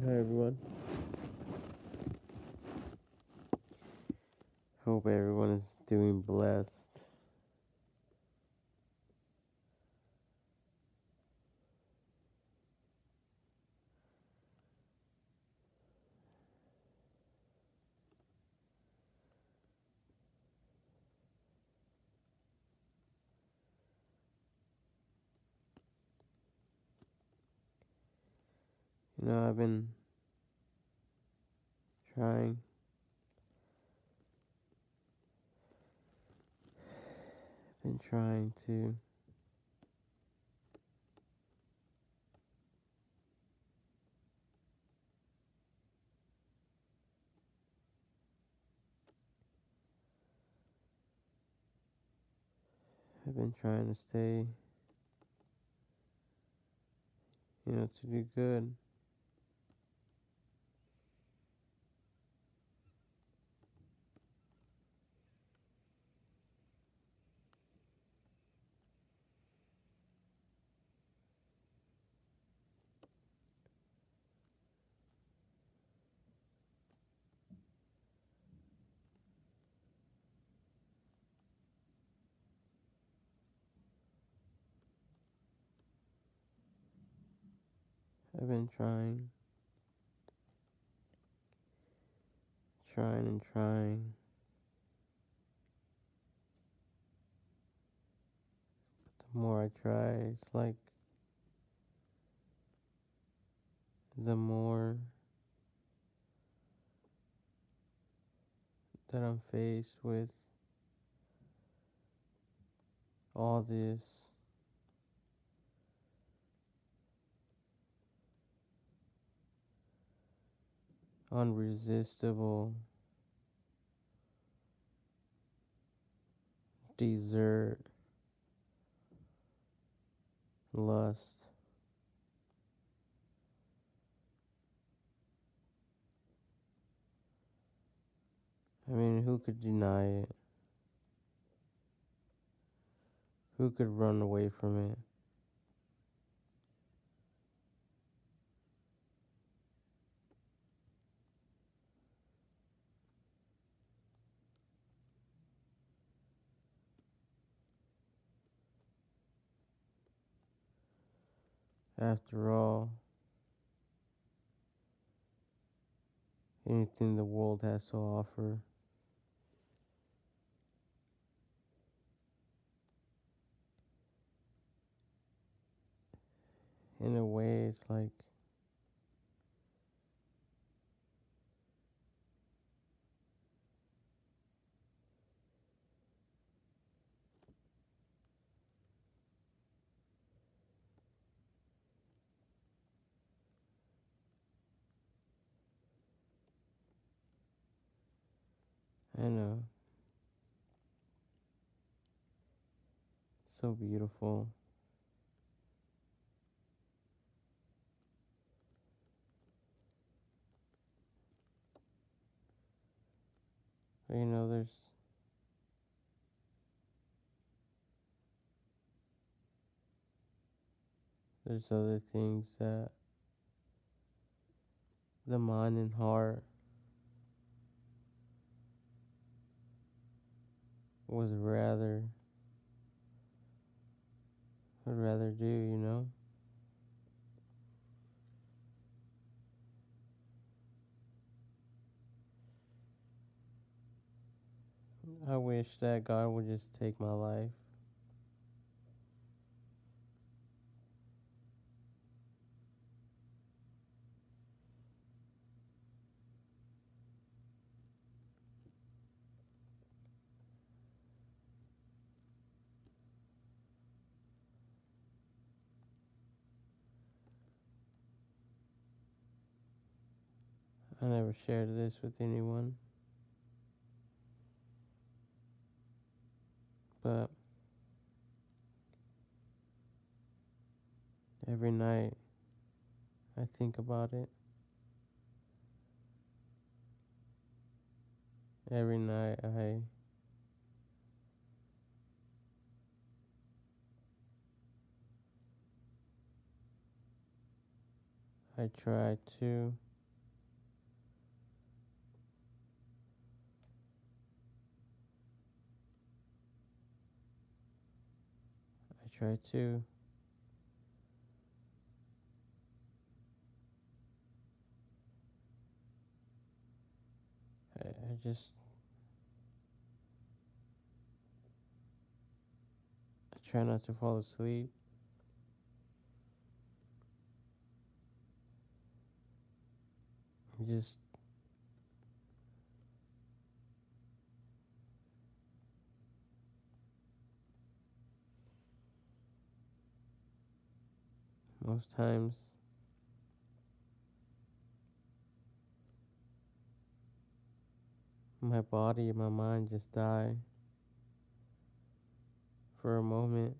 Hi everyone. Hope everyone is doing blessed. I've trying been trying to I've been trying to stay, to do good. I've been trying and trying. The more I try, it's like the more that I'm faced with all this unresistible desert lust. I mean, who could deny it? Who could run away from it? After all, anything the world has to offer, in a way, it's like I know, so beautiful. But there's other things that the mind and heart would rather do. I wish that God would just take my life. I never shared this with anyone, but every night I think about it. Every night I try to try to. I just I try not to fall asleep. Just most times my body and my mind just die for a moment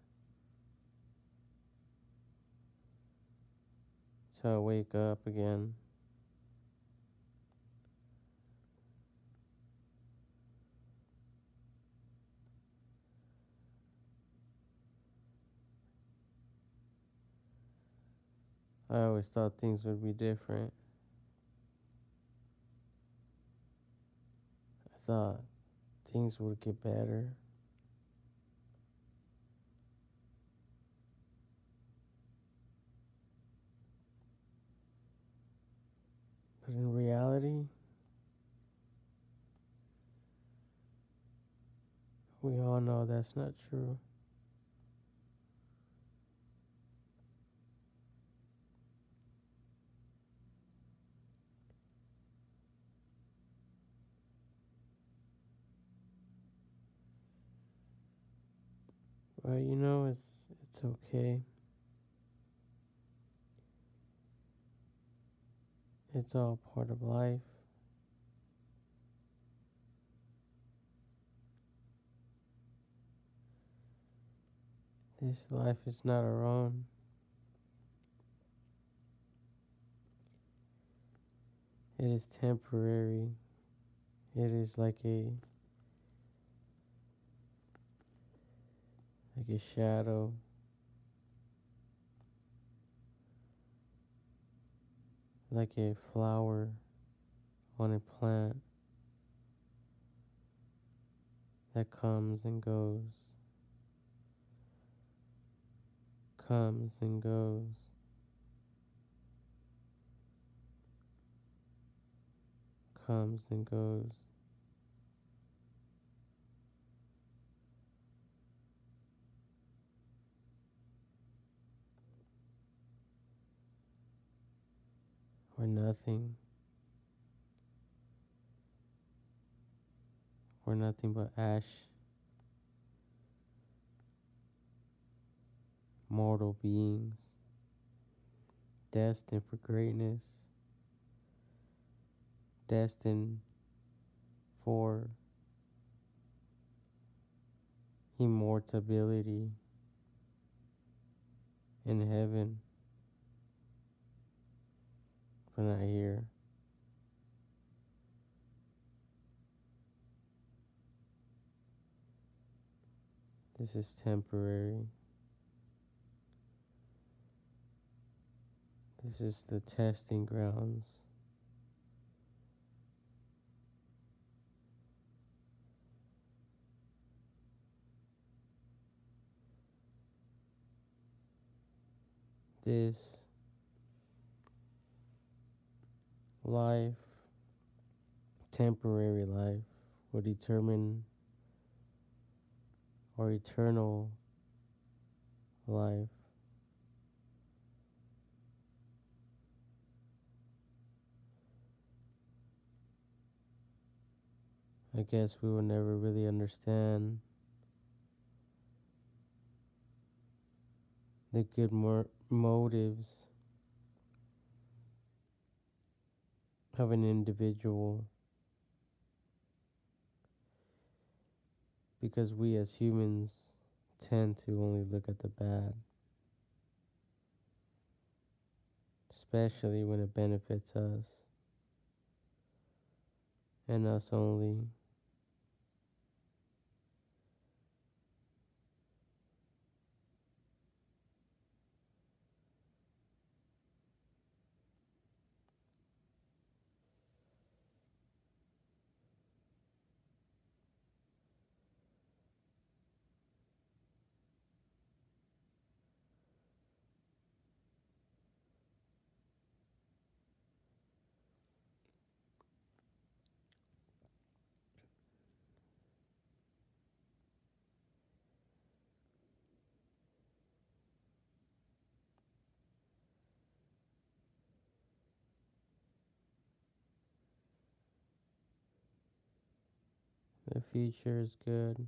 till I wake up again. I always thought things would be different. I thought things would get better. But in reality, we all know that's not true. But it's okay. It's all part of life. This life is not our own. It is temporary. It is like a shadow, like a flower on a plant that comes and goes, comes and goes, comes and goes. Or nothing. Or nothing but ash. Mortal beings destined for greatness, destined for immortality in heaven, but not here. This is temporary. This is the testing grounds. This life, temporary life, will determine our eternal life. I guess we will never really understand the good motives of an individual because we as humans tend to only look at the bad, especially when it benefits us and us only. The future is good.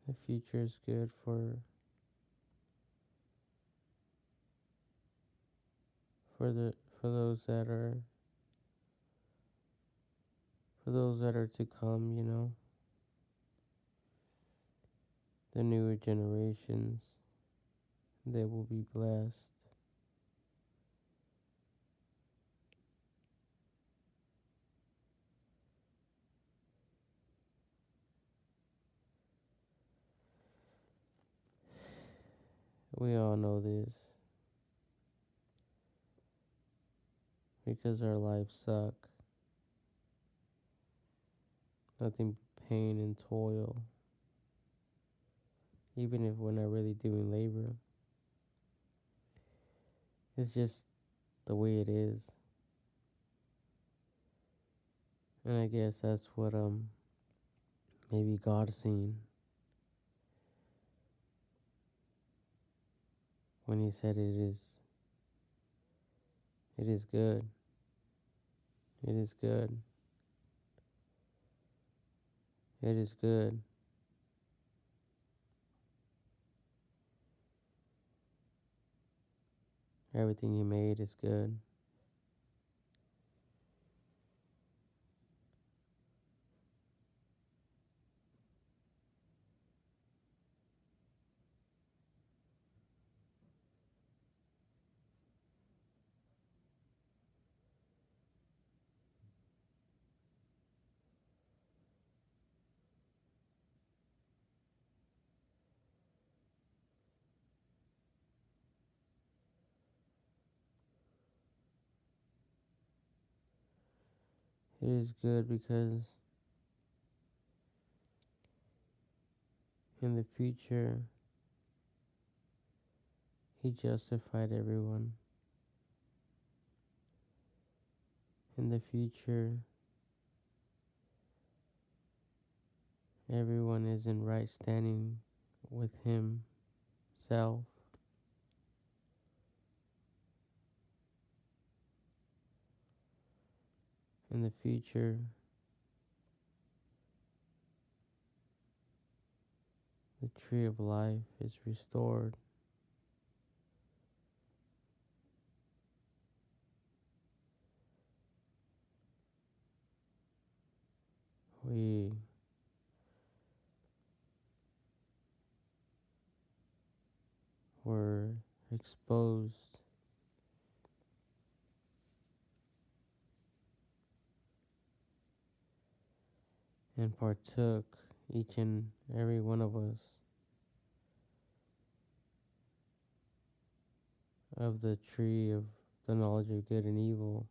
The future is good for those that are for those that are to come, you know, the newer generations, they will be blessed. We all know this because our lives suck. Nothing but pain and toil, even if we're not really doing labor. It's just the way it is. And I guess that's what maybe God seen when he said it is good. It is good. It is good. Everything he made is good. It is good because in the future he justified everyone. In the future everyone is in right standing with himself. In the future the tree of life is restored. We were exposed and partook, each and every one of us, of the tree of the knowledge of good and evil.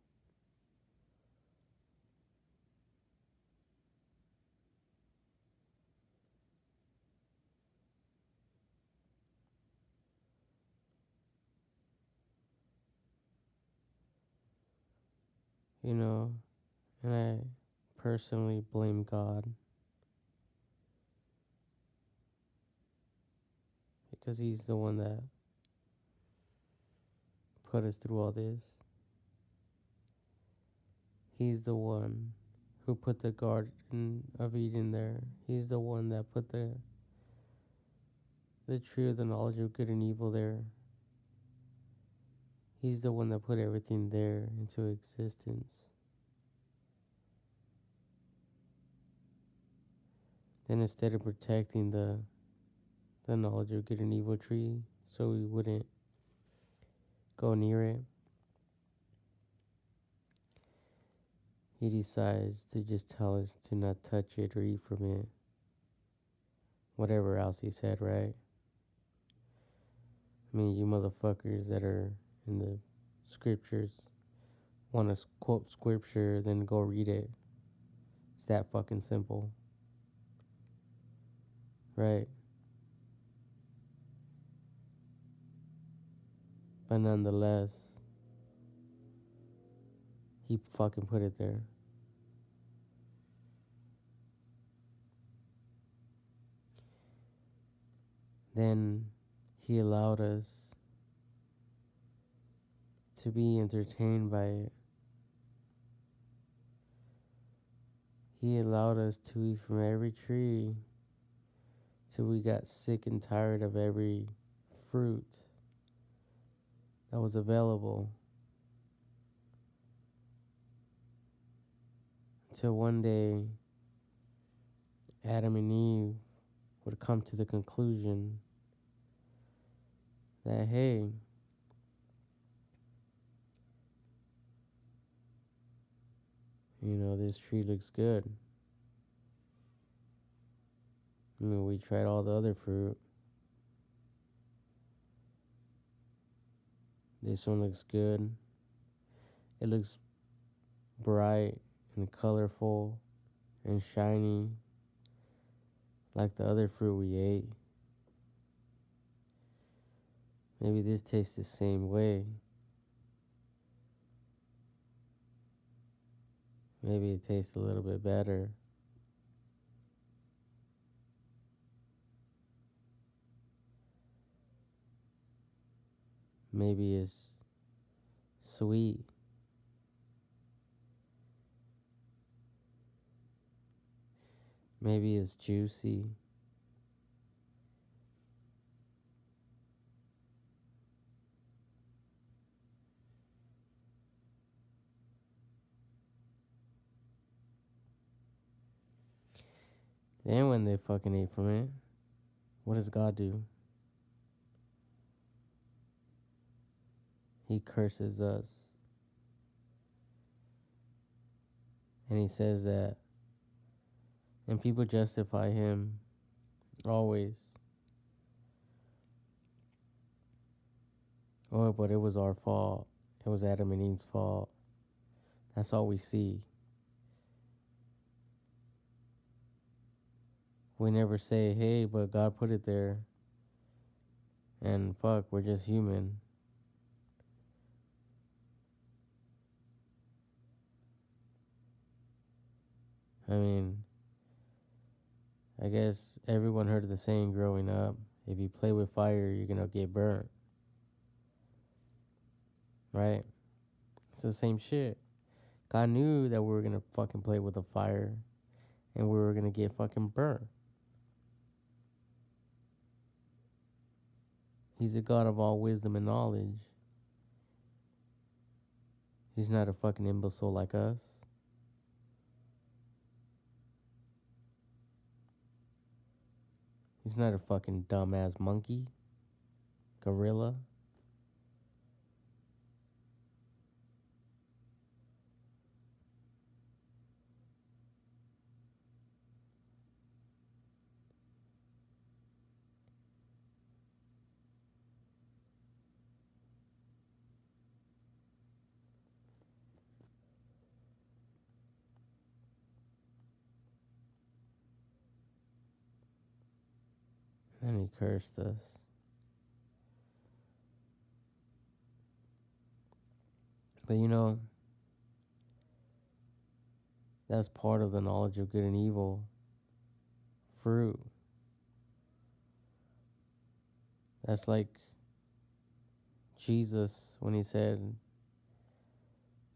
You know, and I personally blame God because he's the one that put us through all this. He's the one who put the Garden of Eden there. He's the one that put the tree of the knowledge of good and evil there. He's the one that put everything there into existence. Then instead of protecting the knowledge of good and evil tree so we wouldn't go near it, he decides to just tell us to not touch it or eat from it. Whatever else he said, right? I mean, you motherfuckers that are in the scriptures want to quote scripture, then go read it. It's that fucking simple. Right? But nonetheless, he fucking put it there. Then he allowed us to be entertained by it. He allowed us to eat from every tree till we got sick and tired of every fruit that was available. Until one day, Adam and Eve would come to the conclusion that, hey, this tree looks good. I mean, we tried all the other fruit. This one looks good. It looks bright and colorful and shiny like the other fruit we ate. Maybe this tastes the same way. Maybe it tastes a little bit better. Maybe it's sweet. Maybe it's juicy. Then when they fucking ate from it, what does God do? He curses us. And he says that, and people justify him always. Oh, but it was our fault. It was Adam and Eve's fault. That's all we see. We never say, hey, but God put it there. And fuck, we're just human. I mean, I guess everyone heard the saying growing up, if you play with fire, you're gonna get burnt. Right? It's the same shit. God knew that we were gonna fucking play with the fire and we were gonna get fucking burnt. He's a God of all wisdom and knowledge. He's not a fucking imbecile like us. He's not a fucking dumbass monkey, gorilla. And he cursed us. But that's part of the knowledge of good and evil. Fruit. That's like Jesus when he said,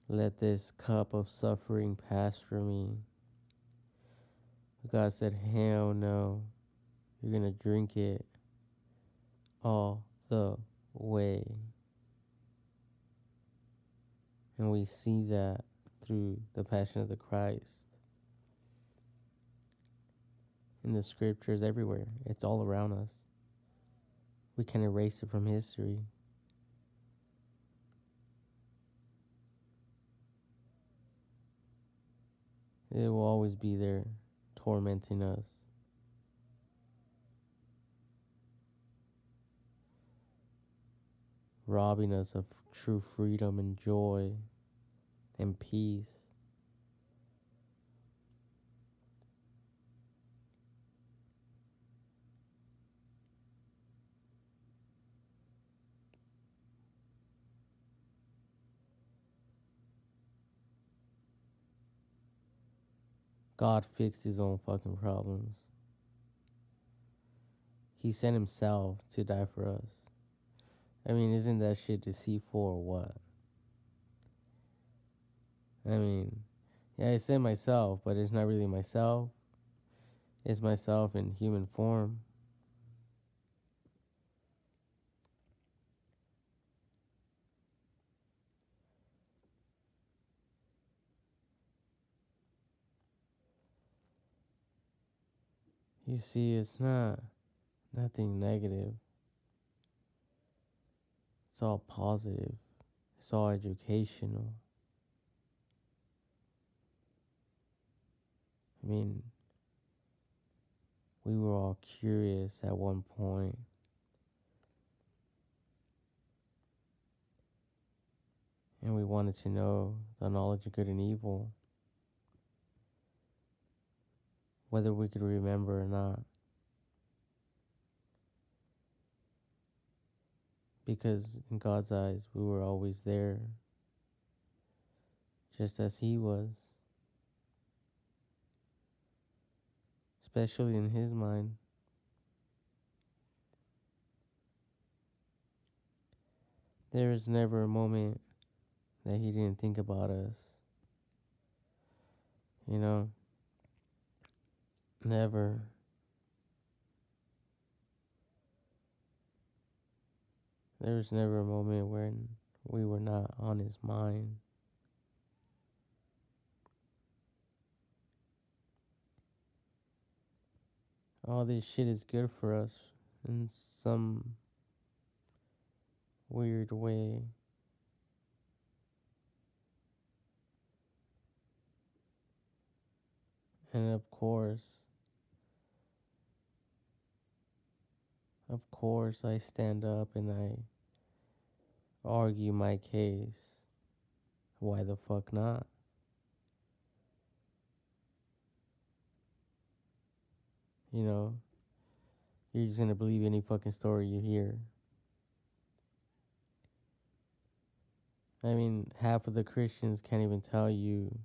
let this cup of suffering pass from me. God said, hell no. You're gonna drink it all the way. And we see that through the Passion of the Christ. In the scriptures everywhere. It's all around us. We can erase it from history. It will always be there, tormenting us. Robbing us of true freedom and joy and peace. God fixed his own fucking problems. He sent himself to die for us. I mean, isn't that shit deceitful or what? I mean, yeah, I say myself, but it's not really myself. It's myself in human form. You see, it's nothing negative. It's all positive. It's all educational. I mean, we were all curious at one point, and we wanted to know the knowledge of good and evil, whether we could remember or not. Because in God's eyes, we were always there, just as He was, especially in His mind. There is never a moment that He didn't think about us, you know? Never. There was never a moment when we were not on His mind. All this shit is good for us in some weird way. And of course, I stand up and I argue my case. Why the fuck not? You know, you're just gonna believe any fucking story you hear. I mean, half of the Christians can't even tell you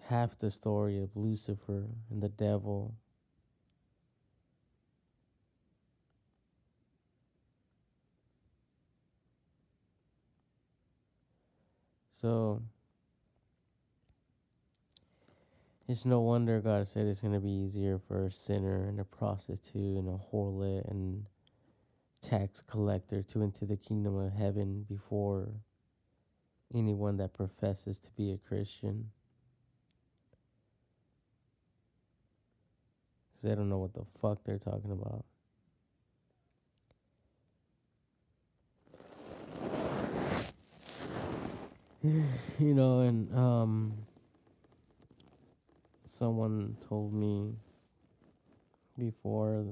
half the story of Lucifer and the devil. So, it's no wonder God said it's going to be easier for a sinner and a prostitute and a harlot and tax collector to enter the kingdom of heaven before anyone that professes to be a Christian. Because they don't know what the fuck they're talking about. You know, and someone told me before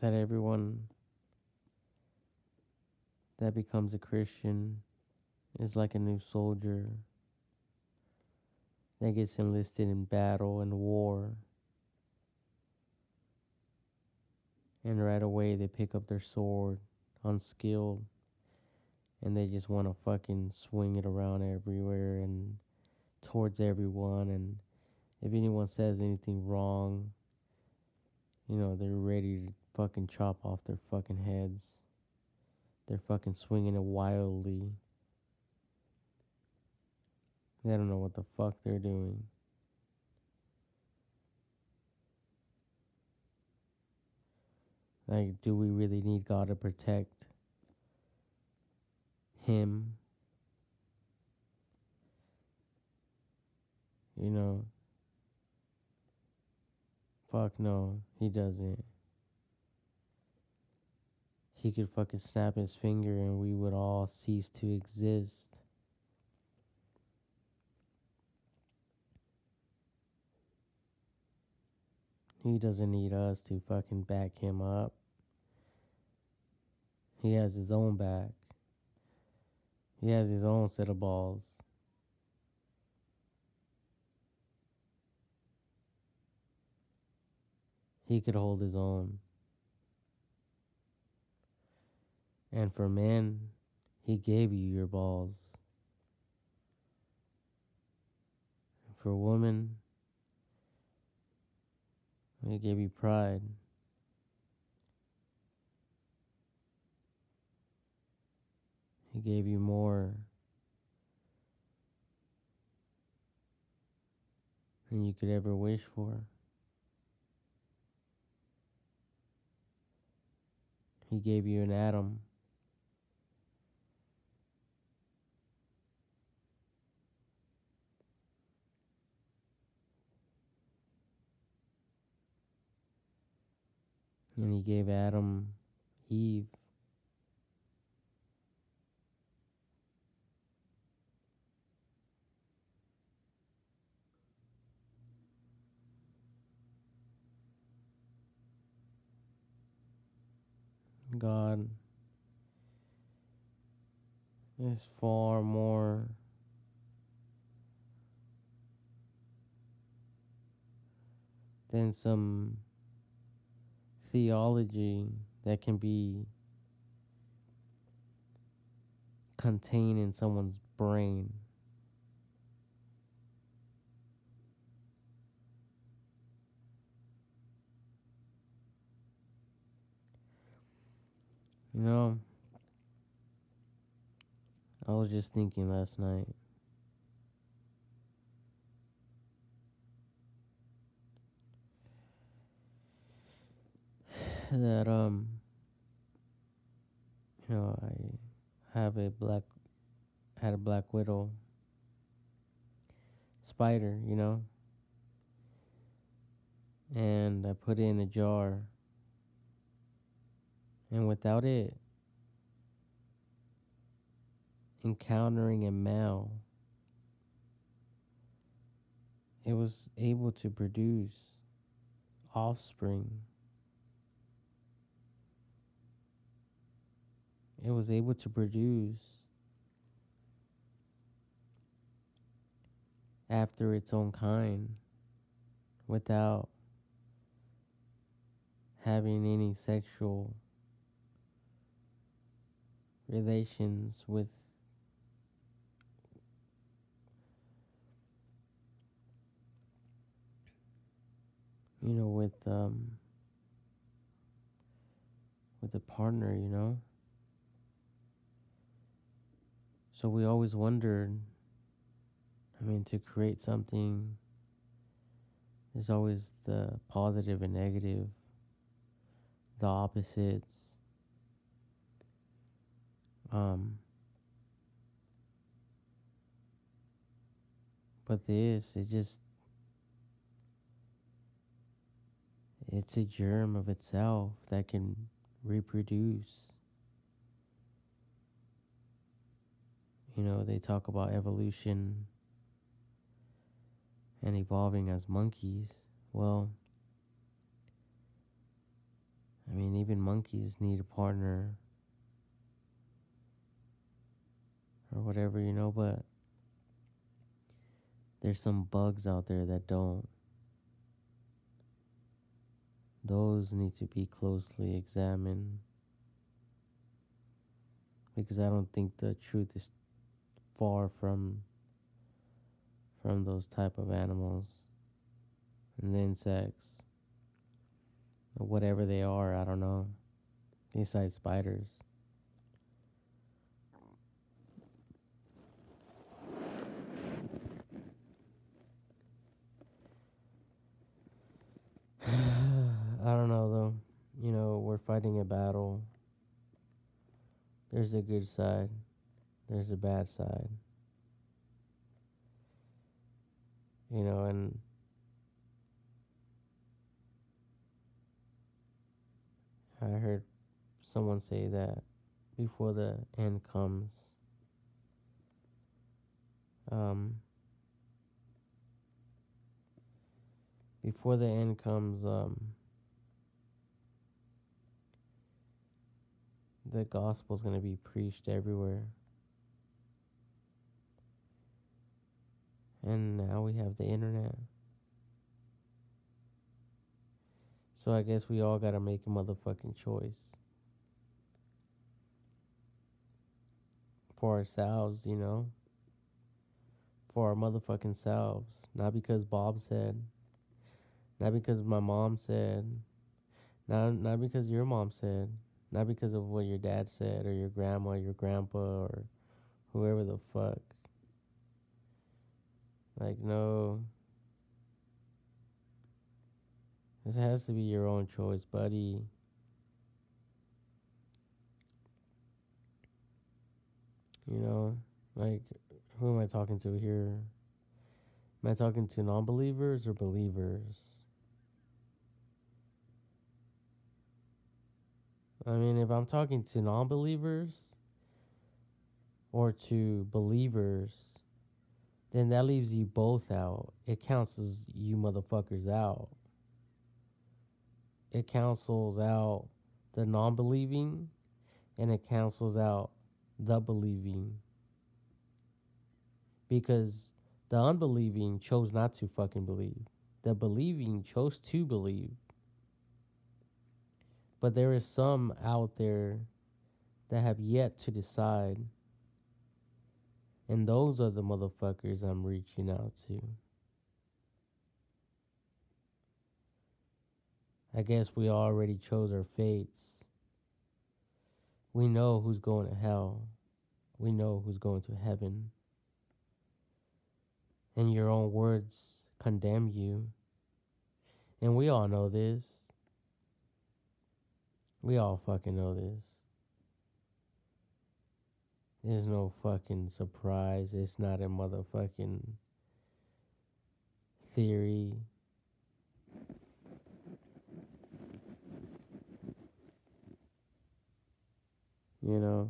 that everyone that becomes a Christian is like a new soldier that gets enlisted in battle and war, and right away they pick up their sword, unskilled, and they just want to fucking swing it around everywhere and towards everyone. And if anyone says anything wrong, you know, they're ready to fucking chop off their fucking heads. They're fucking swinging it wildly. They don't know what the fuck they're doing. Like, do we really need God to protect him? You know, fuck no, he doesn't. He could fucking snap his finger and we would all cease to exist. He doesn't need us to fucking back him up. He has his own back. He has his own set of balls. He could hold his own. And for men, he gave you your balls. For women, he gave you pride. He gave you more than you could ever wish for. He gave you an atom. And he gave Adam Eve. God is far more than some theology that can be contained in someone's brain. You know, I was just thinking last night that I had a black widow spider, and I put it in a jar, and without it encountering a male, it was able to produce offspring. It was able to produce after its own kind without having any sexual relations with a partner. So we always wondered, to create something, there's always the positive and negative, the opposites. But it's a germ of itself that can reproduce. They talk about evolution and evolving as monkeys. Well, even monkeys need a partner or whatever, but there's some bugs out there that don't. Those need to be closely examined because I don't think the truth is far from those type of animals and the insects or whatever they are. I don't know. Besides spiders. I don't know though. We're fighting a battle. There's a good side. There's a bad side. And I heard someone say that before the end comes, um, before the end comes, the gospel's going to be preached everywhere. And now we have the internet. So I guess we all got to make a motherfucking choice for ourselves, for our motherfucking selves. Not because Bob said, not because my mom said, not because your mom said, Not because of what your dad said or your grandma, your grandpa, or whoever the fuck. Like, no. This has to be your own choice, buddy. You know? Like, who am I talking to here? Am I talking to non believers or believers? I mean, if I'm talking to non believers or to believers, then that leaves you both out. It cancels you motherfuckers out. It cancels out the non believing and it cancels out the believing. Because the unbelieving chose not to fucking believe. The believing chose to believe. But there is some out there that have yet to decide. And those are the motherfuckers I'm reaching out to. I guess we already chose our fates. We know who's going to hell. We know who's going to heaven. And your own words condemn you. And we all know this. We all fucking know this. There's no fucking surprise. It's not a motherfucking theory. You know?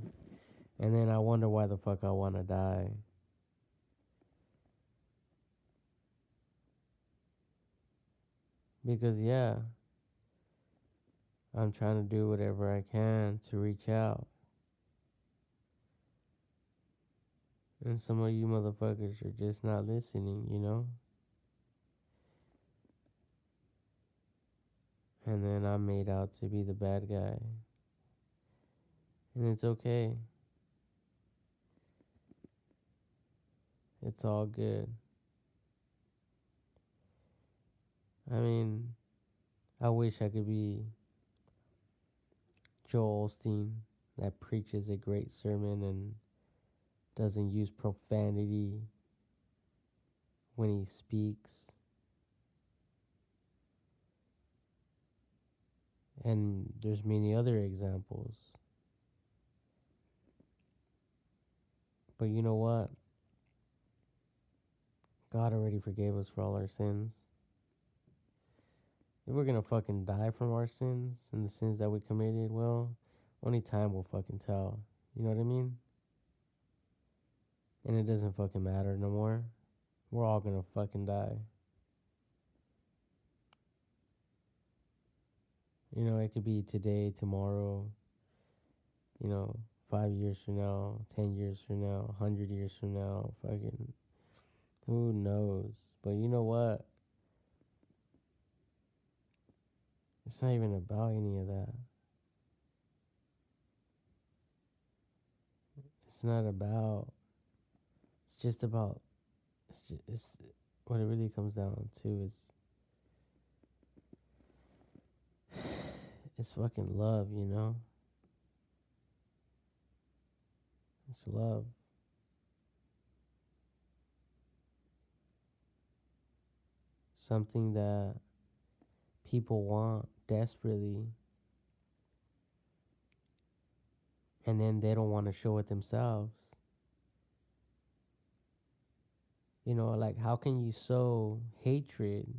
And then I wonder why the fuck I want to die. Because, yeah, I'm trying to do whatever I can to reach out. And some of you motherfuckers are just not listening, you know? And then I'm made out to be the bad guy. And it's okay. It's all good. I mean, I wish I could be Joel Osteen that preaches a great sermon and doesn't use profanity when he speaks. And there's many other examples. But you know what? God already forgave us for all our sins. If we're gonna fucking die from our sins and the sins that we committed, well, only time will fucking tell. You know what I mean? And it doesn't fucking matter no more. We're all gonna fucking die. You know, it could be today, tomorrow, 5 years from now, 10 years from now, 100 years from now, fucking, who knows? But you know what? It's not even about any of that. It's not about, it's just about, it's what it really comes down to is, it's fucking love, you know? It's love. Something that people want desperately, and then they don't want to show it themselves. You know, like, how can you sow hatred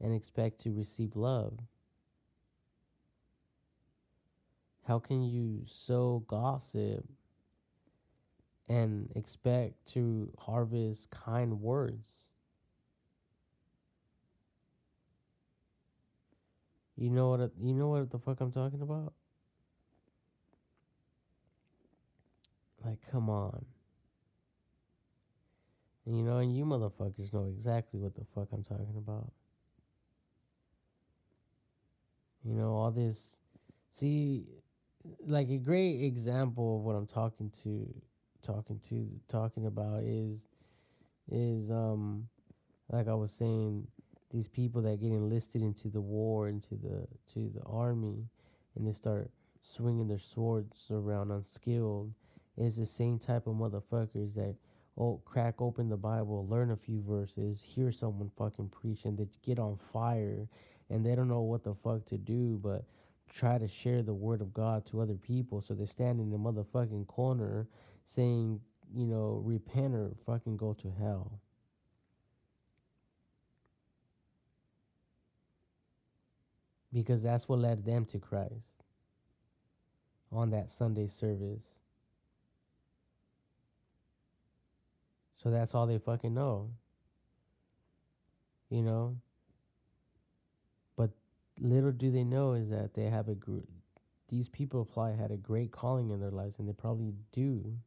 and expect to receive love? How can you sow gossip and expect to harvest kind words? You know what the fuck I'm talking about? Like, come on. And you motherfuckers know exactly what the fuck I'm talking about. All this. See, like a great example of what I'm talking about is like I was saying, these people that get enlisted into the war, into the army, and they start swinging their swords around unskilled is the same type of motherfuckers that crack open the Bible, learn a few verses, hear someone fucking preach, and they get on fire, and they don't know what the fuck to do, but try to share the word of God to other people. So they stand in the motherfucking corner saying, repent or fucking go to hell. Because that's what led them to Christ on that Sunday service. So that's all they fucking know, you know? But little do they know is that they have these people probably had a great calling in their lives, and they probably do.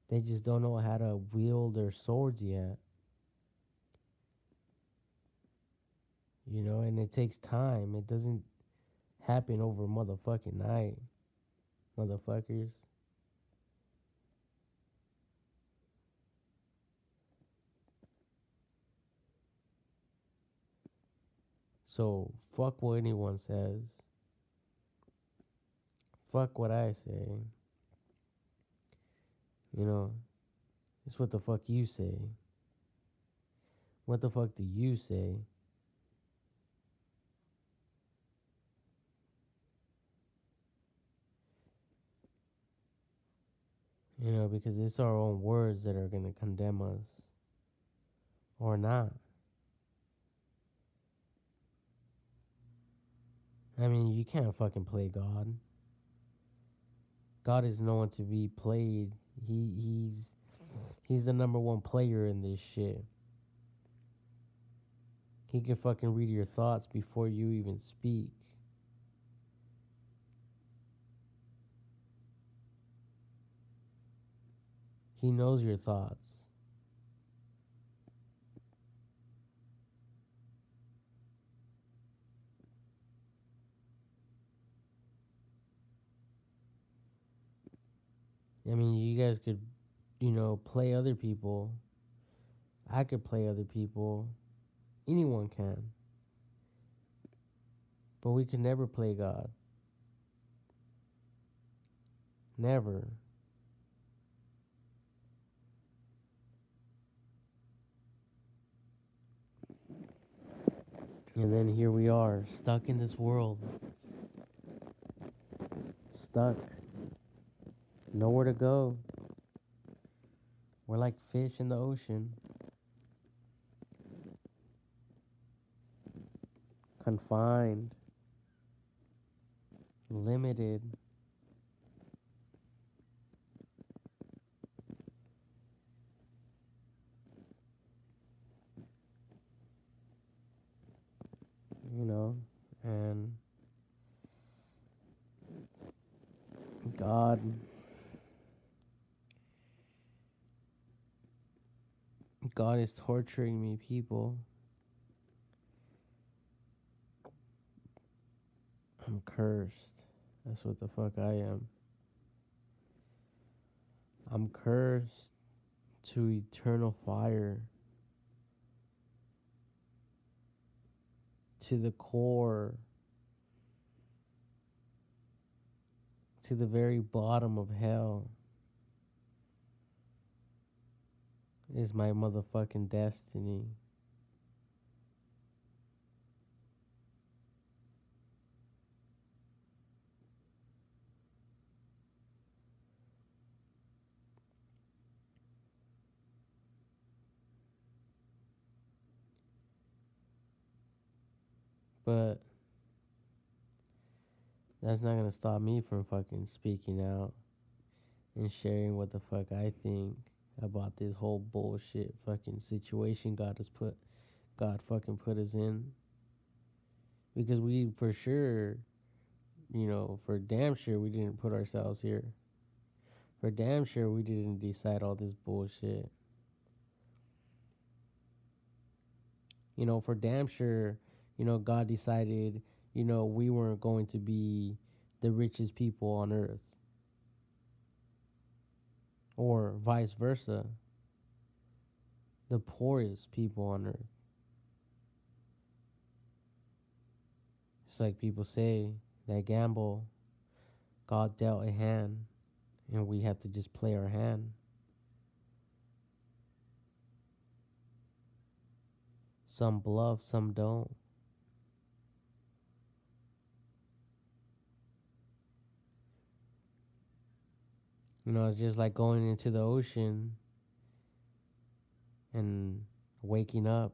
They just don't know how to wield their swords yet. And it takes time. It doesn't happen over motherfucking night, motherfuckers. So, fuck what anyone says. Fuck what I say. It's what the fuck you say. What the fuck do you say? Because it's our own words that are gonna condemn us. Or not. I mean, you can't fucking play God. God is no one to be played. He's the number one player in this shit. He can fucking read your thoughts before you even speak. He knows your thoughts. I mean, you guys could, play other people. I could play other people. Anyone can. But we can never play God. Never. And then here we are, stuck in this world. Stuck. Nowhere to go. We're like fish in the ocean. Confined. Limited. And God is torturing me, people. I'm cursed. That's what the fuck I am. I'm cursed to eternal fire. To the core. To the very bottom of hell. Is my motherfucking destiny. But that's not gonna stop me from fucking speaking out and sharing what the fuck I think about this whole bullshit fucking situation God fucking put us in. Because we for sure, for damn sure we didn't put ourselves here. For damn sure we didn't decide all this bullshit. For damn sure, God decided, we weren't going to be the richest people on earth. Or vice versa, the poorest people on earth. It's like people say that gamble, God dealt a hand, and we have to just play our hand. Some bluff, some don't. It's just like going into the ocean and waking up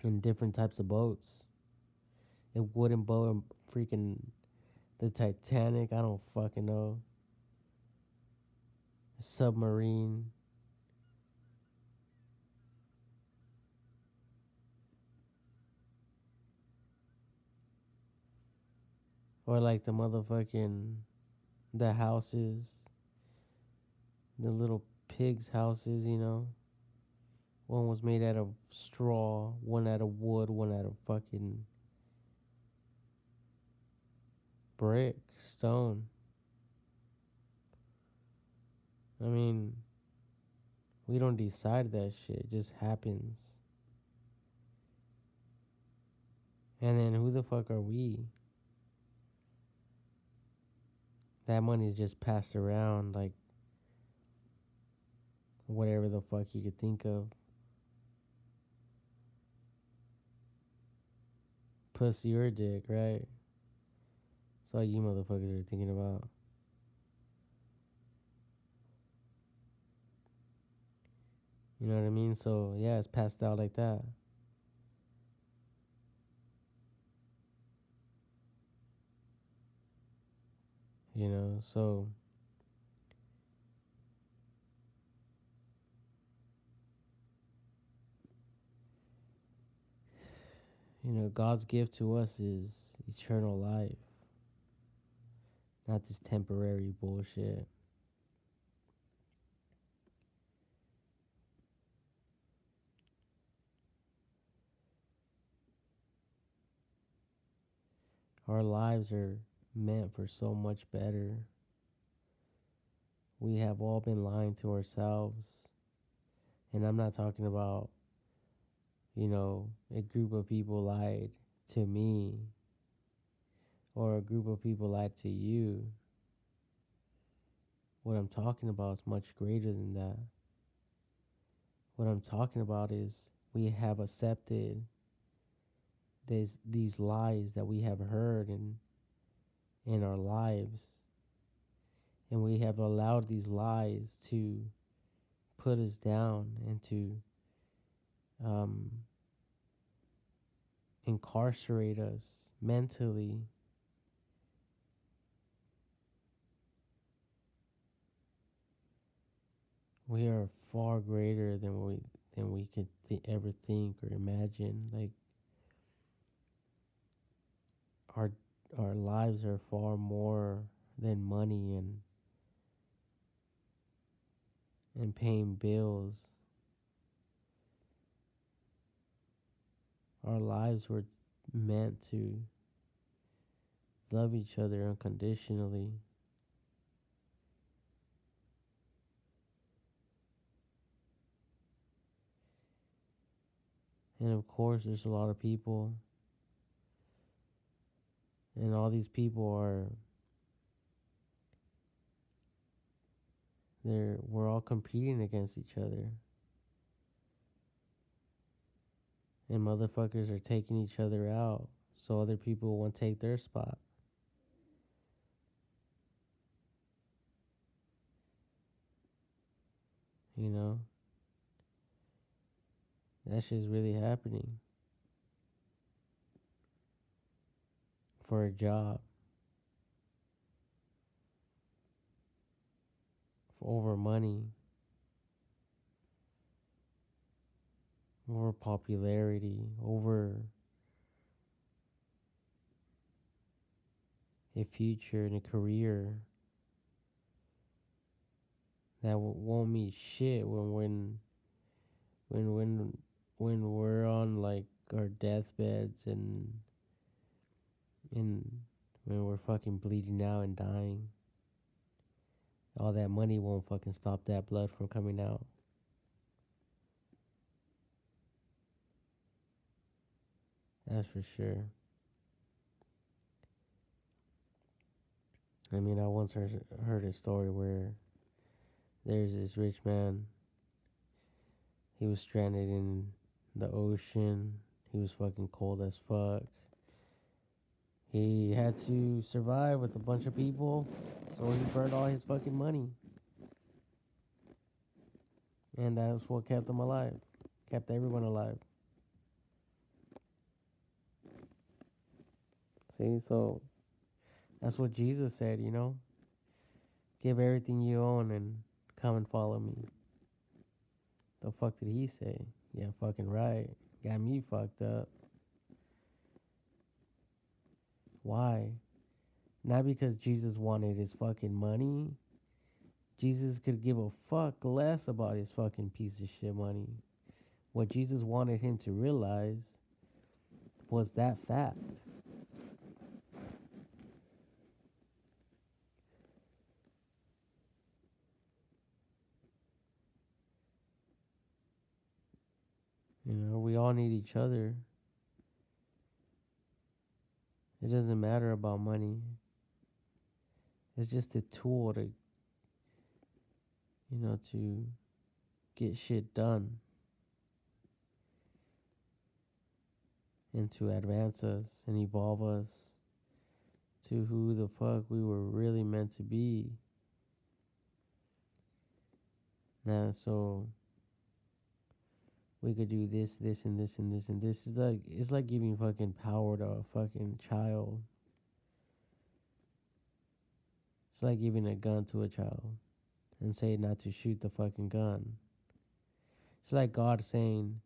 in different types of boats. A wooden boat, freaking the Titanic, I don't fucking know. A submarine. Or like the houses, the little pigs' houses. One was made out of straw, one out of wood, one out of fucking brick, stone. I mean, we don't decide that shit, it just happens. And then who the fuck are we? That money's just passed around like whatever the fuck you could think of. Pussy or dick, right? That's all you motherfuckers are thinking about. You know what I mean? So, yeah, it's passed out like that. So, God's gift to us is eternal life, not this temporary bullshit. Our lives are meant for so much better. We have all been lying to ourselves. And I'm not talking about, a group of people lied to me or a group of people lied to you. What I'm talking about is much greater than that. What I'm talking about is we have accepted these lies that we have heard in our lives, and we have allowed these lies to put us down and to um, incarcerate us mentally. We are far greater than we could ever think or imagine. Like our our lives are far more than money and paying bills. Our lives were meant to love each other unconditionally. And of course, there's a lot of people, and all these people we're all competing against each other. And motherfuckers are taking each other out so other people won't take their spot. You know? That shit's really happening. For a job. For over money. Over popularity. Over a future and a career that won't mean shit when we're on like our deathbeds and when we're fucking bleeding out and dying. All that money won't fucking stop that blood from coming out. That's for sure. I mean, I once heard a story where there's this rich man. He was stranded in the ocean. He was fucking cold as fuck. He had to survive with a bunch of people, so he burned all his fucking money. And that's what kept him alive. Kept everyone alive. See, so that's what Jesus said, you know? Give everything you own and come and follow me. The fuck did he say? Yeah, fucking right. Got me fucked up. Why? Not because Jesus wanted his fucking money. Jesus could give a fuck less about his fucking piece of shit money. What Jesus wanted him to realize was that fact. You know, we all need each other. It doesn't matter about money. It's just a tool to, to get shit done and to advance us and evolve us to who the fuck we were really meant to be. Now, so we could do this, this, and this, and this, and this. It's like giving fucking power to a fucking child. It's like giving a gun to a child and saying not to shoot the fucking gun. It's like God saying,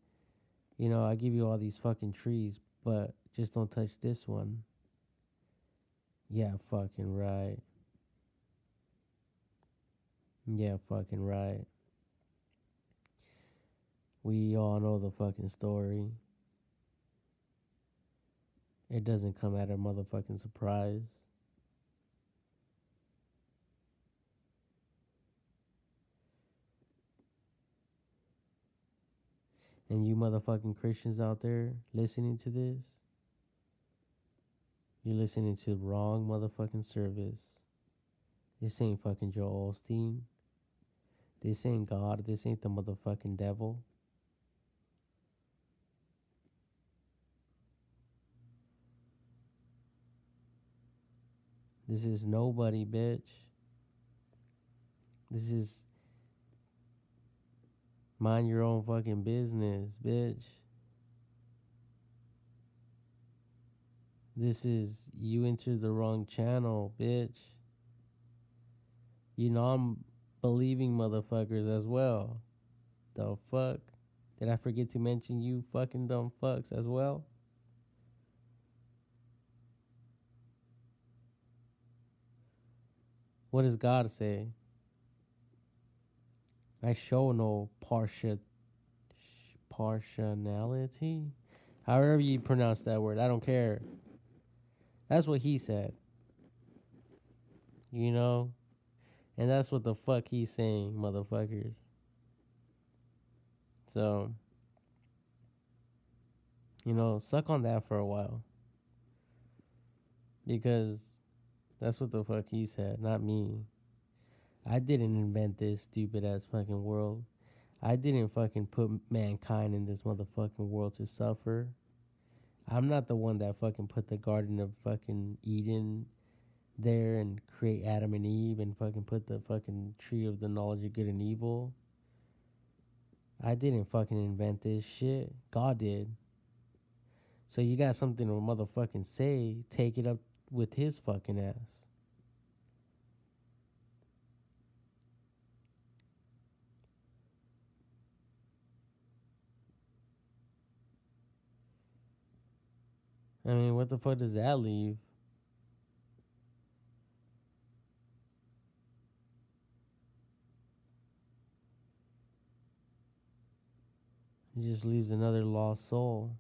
I give you all these fucking trees, but just don't touch this one. Yeah, fucking right. Yeah, fucking right. We all know the fucking story. It doesn't come at a motherfucking surprise. And you motherfucking Christians out there listening to this, you're listening to the wrong motherfucking service. This ain't fucking Joel Osteen. This ain't God. This ain't the motherfucking devil. This is nobody, bitch. This is mind your own fucking business, bitch. This is you entered the wrong channel, bitch. You know I'm believing motherfuckers as well. The fuck? Did I forget to mention you fucking dumb fucks as well? What does God say? I show no partiality. However you pronounce that word, I don't care. That's what he said. You know? And that's what the fuck he's saying, motherfuckers. So, suck on that for a while. Because that's what the fuck he said, not me. I didn't invent this stupid ass fucking world. I didn't fucking put mankind in this motherfucking world to suffer. I'm not the one that fucking put the Garden of fucking Eden there and create Adam and Eve and fucking put the fucking tree of the knowledge of good and evil. I didn't fucking invent this shit. God did. So you got something to motherfucking say, take it up with his fucking ass. I mean, what the fuck does that leave? It just leaves another lost soul.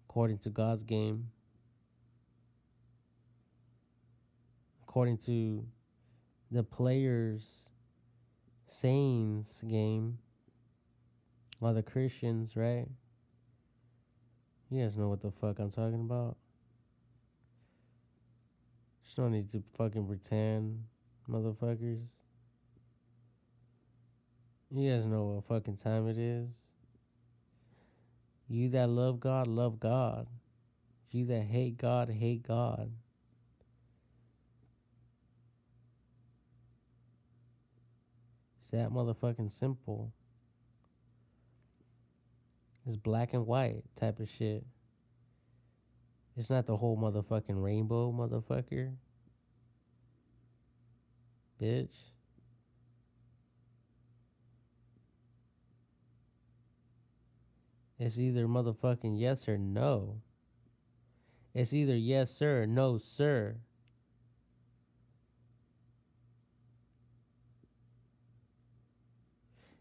According to God's game. According to the players' sayings game. All the Christians, right? You guys know what the fuck I'm talking about. Just don't need to fucking pretend, motherfuckers. You guys know what fucking time it is. You that love God, love God. You that hate God, hate God. It's that motherfucking simple. It's black and white type of shit. It's not the whole motherfucking rainbow, motherfucker. Bitch. It's either motherfucking yes or no. It's either yes sir or no sir.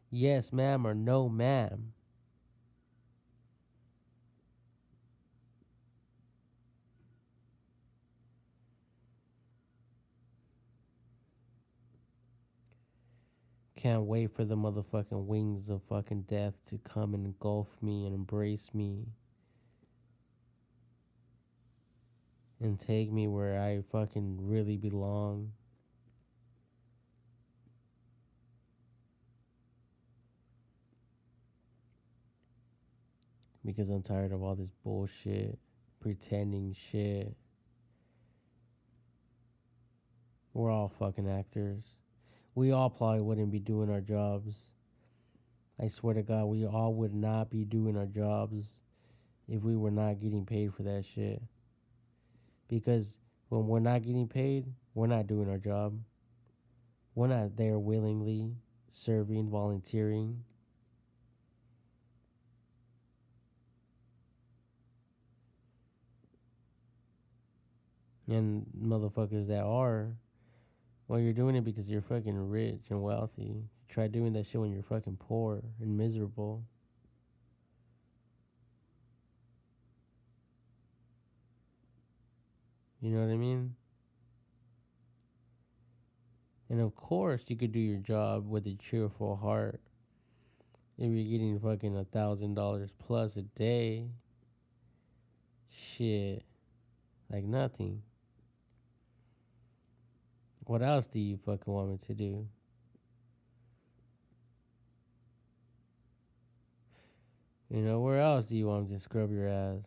Yes ma'am or no ma'am. Can't wait for the motherfucking wings of fucking death to come and engulf me and embrace me and take me where I fucking really belong. Because I'm tired of all this bullshit, pretending shit. We're all fucking actors. We all probably wouldn't be doing our jobs. I swear to God, we all would not be doing our jobs if we were not getting paid for that shit. Because when we're not getting paid, we're not doing our job. We're not there willingly, serving, volunteering. And motherfuckers that are, well, you're doing it because you're fucking rich and wealthy. Try doing that shit when you're fucking poor and miserable. You know what I mean? And of course, you could do your job with a cheerful heart. If you're getting fucking $1,000 plus a day, shit, like nothing. What else do you fucking want me to do? You know, where else do you want me to scrub your ass?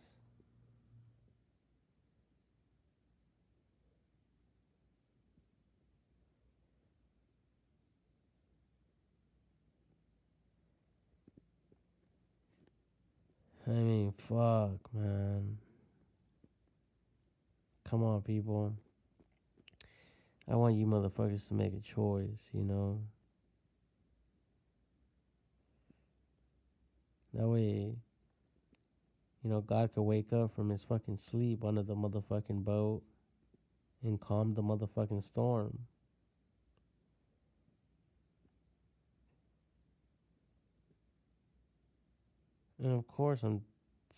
I mean, fuck, man. Come on, people. I want you motherfuckers to make a choice, you know? That way, you know, God could wake up from his fucking sleep under the motherfucking boat and calm the motherfucking storm. And of course, I'm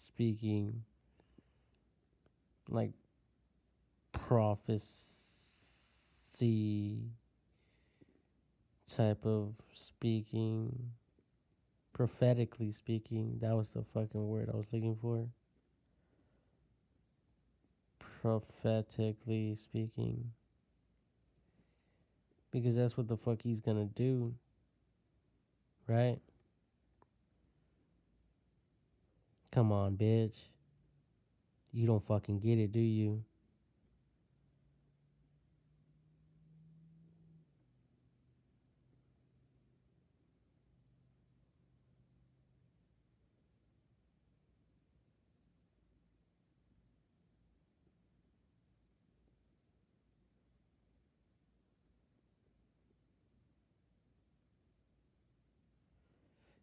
speaking like prophecy type of speaking, prophetically speaking. That was the fucking word I was looking for. Prophetically speaking. Because that's what the fuck he's gonna do, right? Come on, bitch. You don't fucking get it, do you?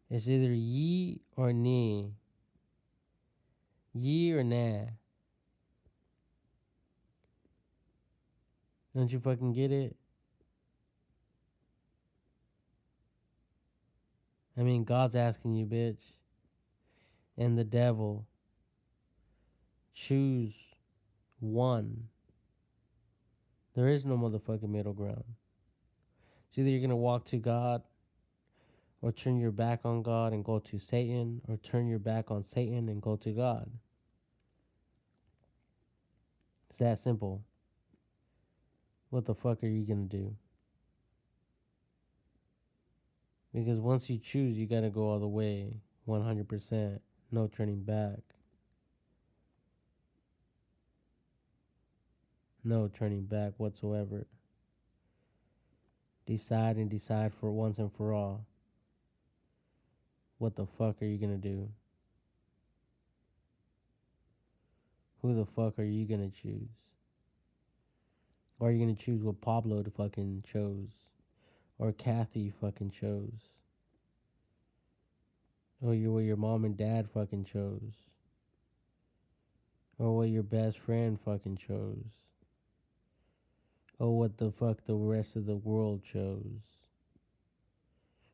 It's either ye or nay. Ye or nah. Don't you fucking get it? I mean, God's asking you, bitch. And the devil. Choose one. There is no motherfucking middle ground. It's either you're gonna walk to God Or turn your back on God and go to Satan, or turn your back on Satan and go to God. It's that simple. What the fuck are you gonna do? Because once you choose, you gotta go all the way, 100%, no turning back. No turning back whatsoever. Decide and decide for once and for all. What the fuck are you gonna do? Who the fuck are you gonna choose? Or are you gonna choose what Pablo fucking chose? Or Kathy fucking chose? Or what your mom and dad fucking chose? Or what your best friend fucking chose? Or what the fuck the rest of the world chose?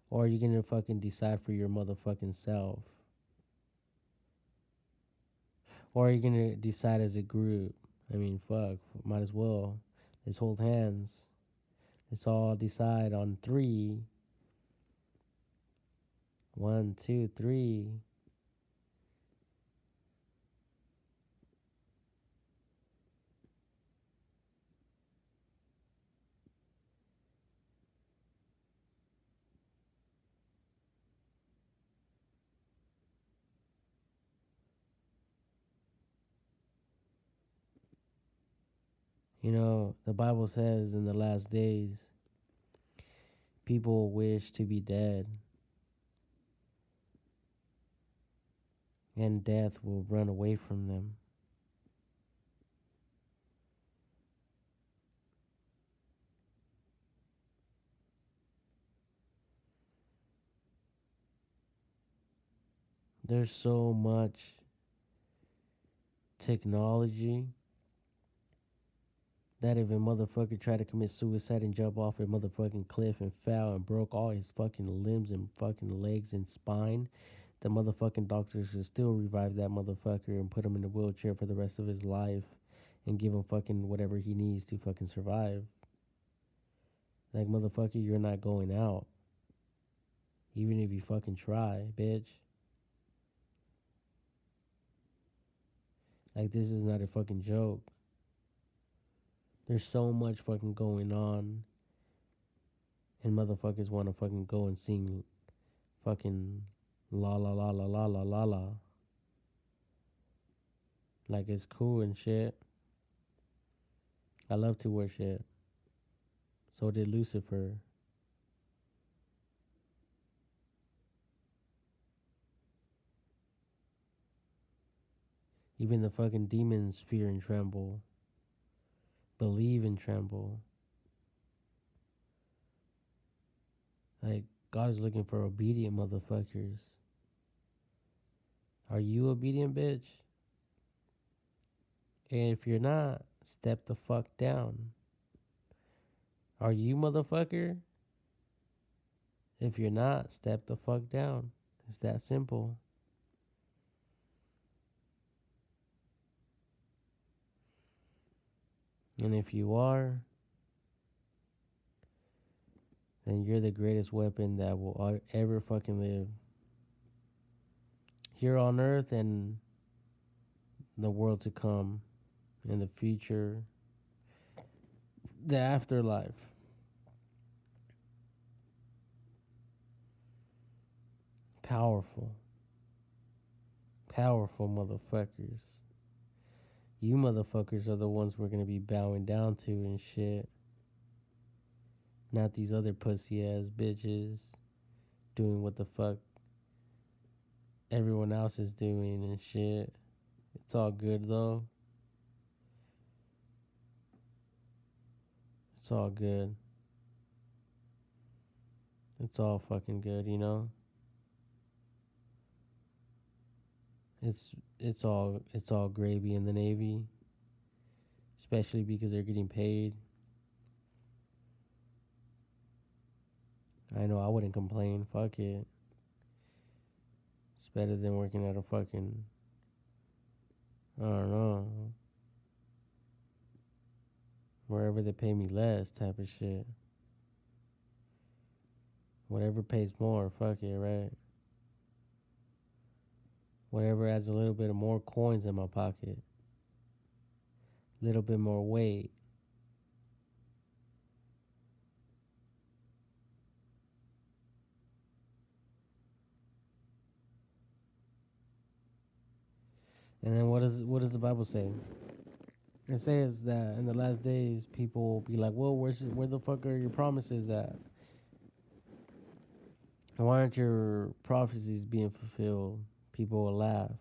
Or are you gonna fucking decide for your motherfucking self? Or are you gonna decide as a group? I mean, fuck, might as well. Let's hold hands. Let's all decide on 3. 1, 2, 3. You know, the Bible says in the last days, people wish to be dead, and death will run away from them. There's so much technology that if a motherfucker tried to commit suicide and jump off a motherfucking cliff and fell and broke all his fucking limbs and fucking legs and spine, the motherfucking doctors should still revive that motherfucker and put him in a wheelchair for the rest of his life and give him fucking whatever he needs to fucking survive. Like, motherfucker, you're not going out. Even if you fucking try, bitch. Like, this is not a fucking joke. There's so much fucking going on. And motherfuckers want to fucking go and sing fucking la la la la la la la la. Like, it's cool and shit. I love to worship. So did Lucifer. Even the fucking demons fear and tremble. Believe and tremble. Like, God is looking for obedient motherfuckers. Are you obedient, bitch? And if you're not, step the fuck down. Are you, motherfucker? If you're not, step the fuck down. It's that simple. And if you are, then you're the greatest weapon that will ever fucking live. Here on earth and the world to come. In the future. The afterlife. Powerful. Powerful motherfuckers. You motherfuckers are the ones we're gonna be bowing down to and shit. Not these other pussy ass bitches doing what the fuck everyone else is doing and shit. It's all good though. It's all good. It's all fucking good, you know? It's all gravy in the Navy. Especially because they're getting paid. I know I wouldn't complain. Fuck it. It's better than working at a fucking, I don't know, wherever they pay me less type of shit. Whatever pays more, fuck it, right? Whatever adds a little bit of more coins in my pocket, a little bit more weight. And then what does the Bible say? It says that in the last days, people will be like, "Well, where the fuck are your promises at? Why aren't your prophecies being fulfilled?" People will laugh,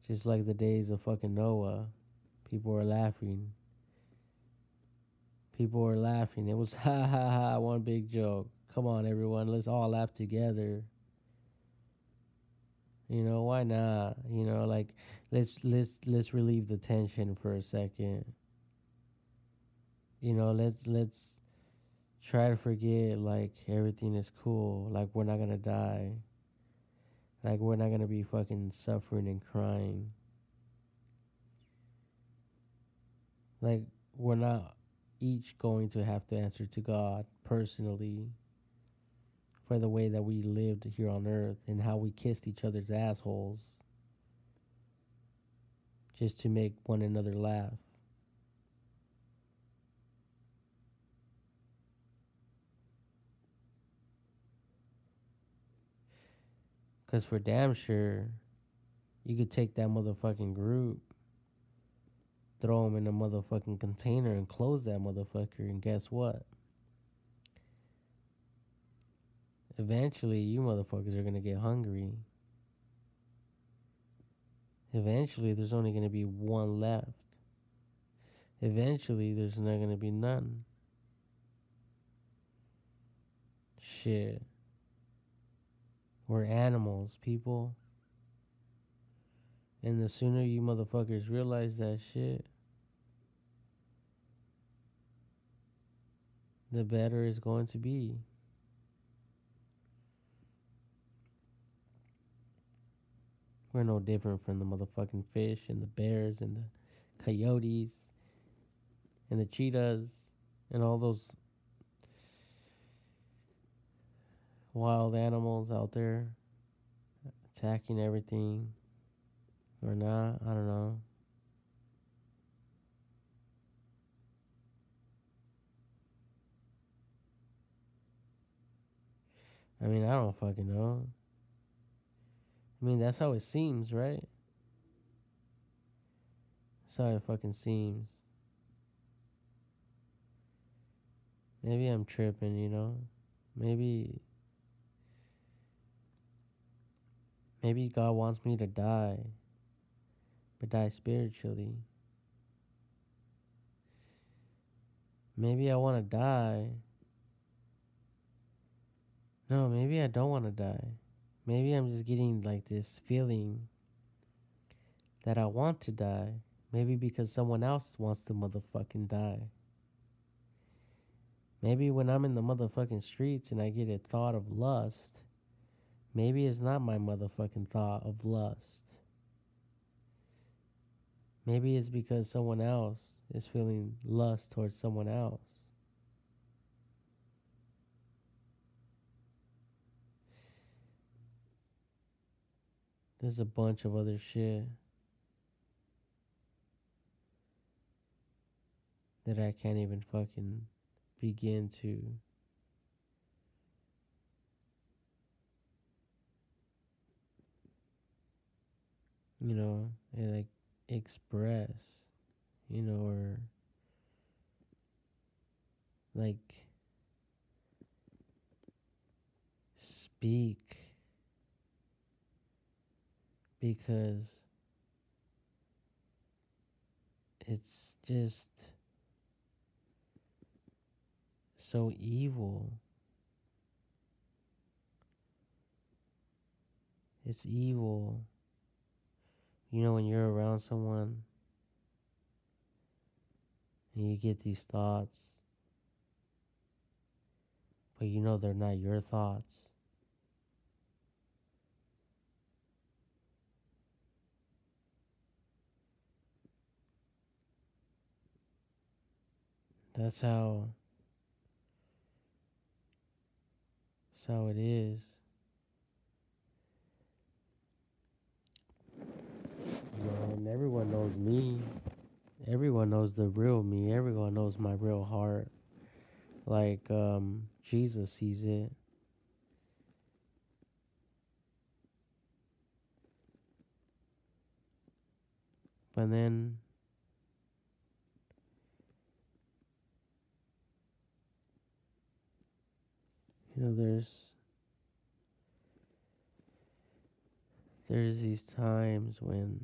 just like the days of fucking Noah. People were laughing. People were laughing. It was ha ha ha, one big joke. Come on, everyone, let's all laugh together. Why not? Like let's relieve the tension for a second. Let's try to forget like everything is cool. Like we're not gonna die. Like we're not gonna be fucking suffering and crying. Like we're not each going to have to answer to God personally for the way that we lived here on earth and how we kissed each other's assholes just to make one another laugh. Because for damn sure, you could take that motherfucking group, throw them in a motherfucking container and close that motherfucker, and guess what? Eventually, you motherfuckers are gonna get hungry. Eventually, there's only gonna be one left. Eventually, there's not gonna be none. Shit. We're animals, people. And the sooner you motherfuckers realize that shit, the better it's going to be. We're no different from the motherfucking fish and the bears and the coyotes and the cheetahs and all those wild animals out there attacking everything. Or not, I don't know. I mean, I don't fucking know. I mean, that's how it seems, right? That's how it fucking seems. Maybe I'm tripping. Maybe maybe God wants me to die, but die spiritually. Maybe I want to die. No, maybe I don't want to die. Maybe I'm just getting like this feeling that I want to die. Maybe because someone else wants to motherfucking die. Maybe when I'm in the motherfucking streets and I get a thought of lust, maybe it's not my motherfucking thought of lust. Maybe it's because someone else is feeling lust towards someone else. There's a bunch of other shit that I can't even fucking begin to, like express, or like speak because it's just so evil. It's evil. When you're around someone and you get these thoughts, but they're not your thoughts. That's how That's how it is. And everyone knows me. Everyone knows the real me. Everyone knows my real heart. Like, Jesus sees it. But then, there's these times when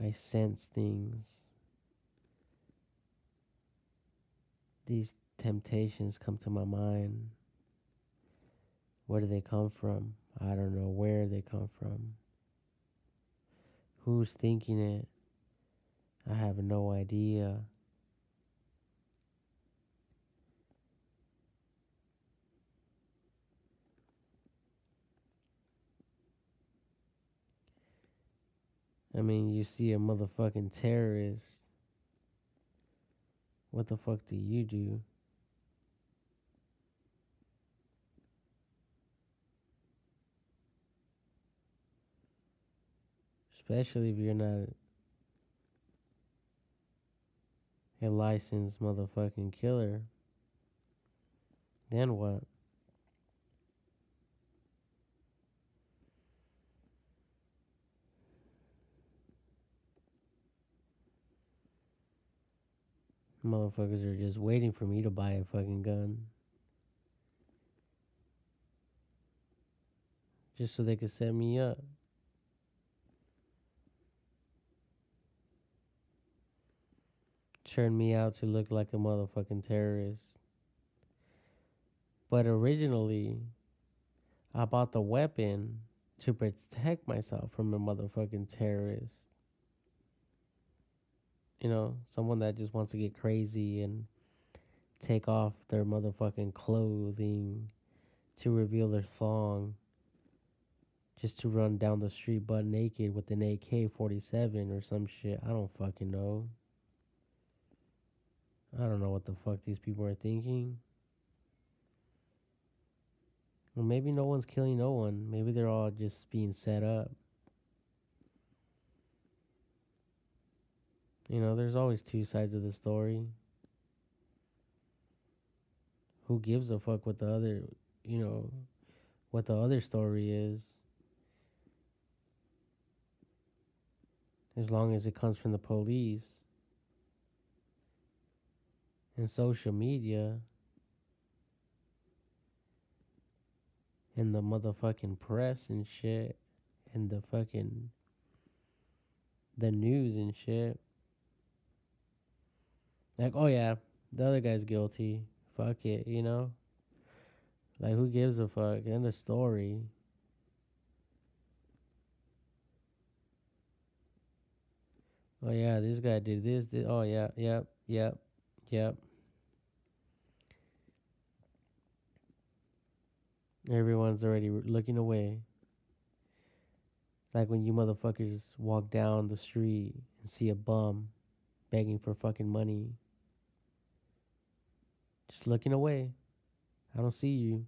I sense things. These temptations come to my mind. Where do they come from? I don't know where they come from. Who's thinking it? I have no idea. I mean, you see a motherfucking terrorist. What the fuck do you do? Especially if you're not a licensed motherfucking killer. Then what? Motherfuckers are just waiting for me to buy a fucking gun. Just so they could set me up. Turn me out to look like a motherfucking terrorist. But originally, I bought the weapon to protect myself from a motherfucking terrorist. You know, someone that just wants to get crazy and take off their motherfucking clothing to reveal their thong just to run down the street butt naked with an AK-47 or some shit. I don't fucking know. I don't know what the fuck these people are thinking. Or maybe no one's killing no one. Maybe they're all just being set up. You know, there's always two sides of the story. Who gives a fuck what the other, you know, what the other story is? As long as it comes from the police and social media and the motherfucking press and shit and the fucking the news and shit. Like, oh yeah, the other guy's guilty. Fuck it, you know? Like, who gives a fuck? End of story. Oh yeah, this guy did this. Oh yeah, yep. Everyone's already looking away. Like when you motherfuckers walk down the street and see a bum begging for fucking money. Just looking away. I don't see you.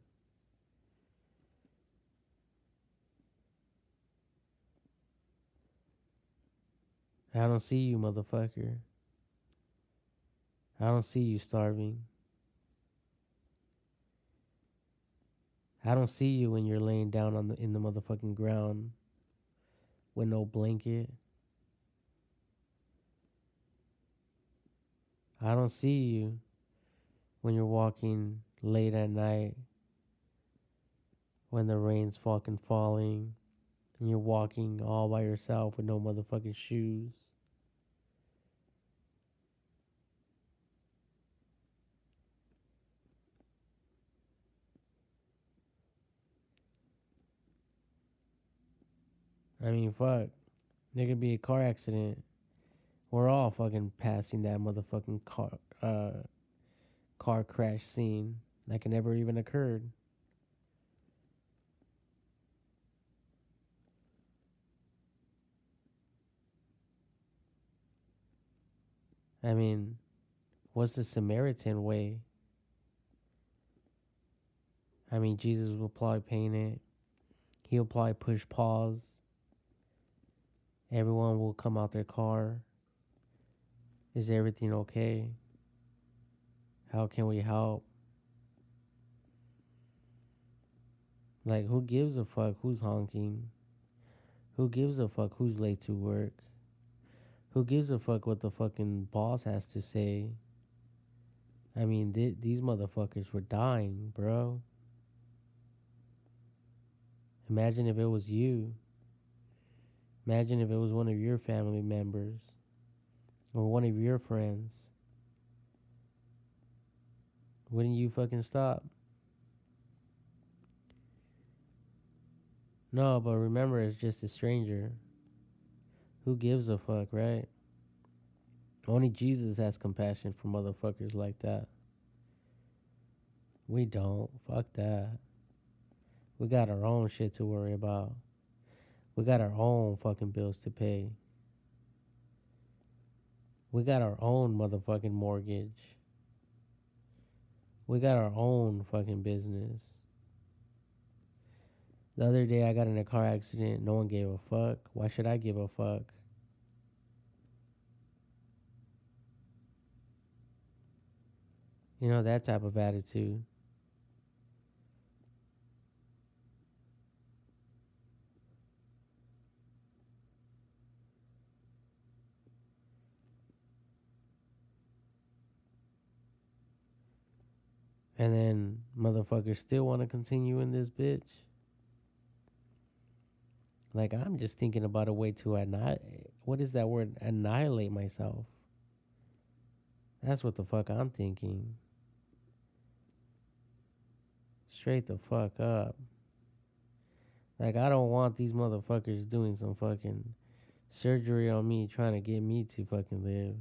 I don't see you, motherfucker. I don't see you starving. I don't see you when you're laying down in the motherfucking ground with no blanket. I don't see you when you're walking late at night when the rain's fucking falling and you're walking all by yourself with no motherfucking shoes. I mean, fuck. There could be a car accident. We're all fucking passing that motherfucking car crash scene like it never even occurred. I mean, what's the Samaritan way? I mean, Jesus will probably paint it. He'll probably push pause. Everyone will come out their car. Is everything okay? How can we help? Like, who gives a fuck who's honking? Who gives a fuck who's late to work? Who gives a fuck what the fucking boss has to say? I mean, these motherfuckers were dying, bro. Imagine if it was you. Imagine if it was one of your family members or one of your friends. Wouldn't you fucking stop? No, but remember, it's just a stranger. Who gives a fuck, right? Only Jesus has compassion for motherfuckers like that. We don't. Fuck that. We got our own shit to worry about. We got our own fucking bills to pay. We got our own motherfucking mortgage. We got our own fucking business. The other day I got in a car accident. No one gave a fuck. Why should I give a fuck? You know, that type of attitude. And then motherfuckers still want to continue in this bitch. Like, I'm just thinking about a way to annihilate. What is that word? Annihilate myself. That's what the fuck I'm thinking. Straight the fuck up. Like, I don't want these motherfuckers doing some fucking surgery on me, trying to get me to fucking live.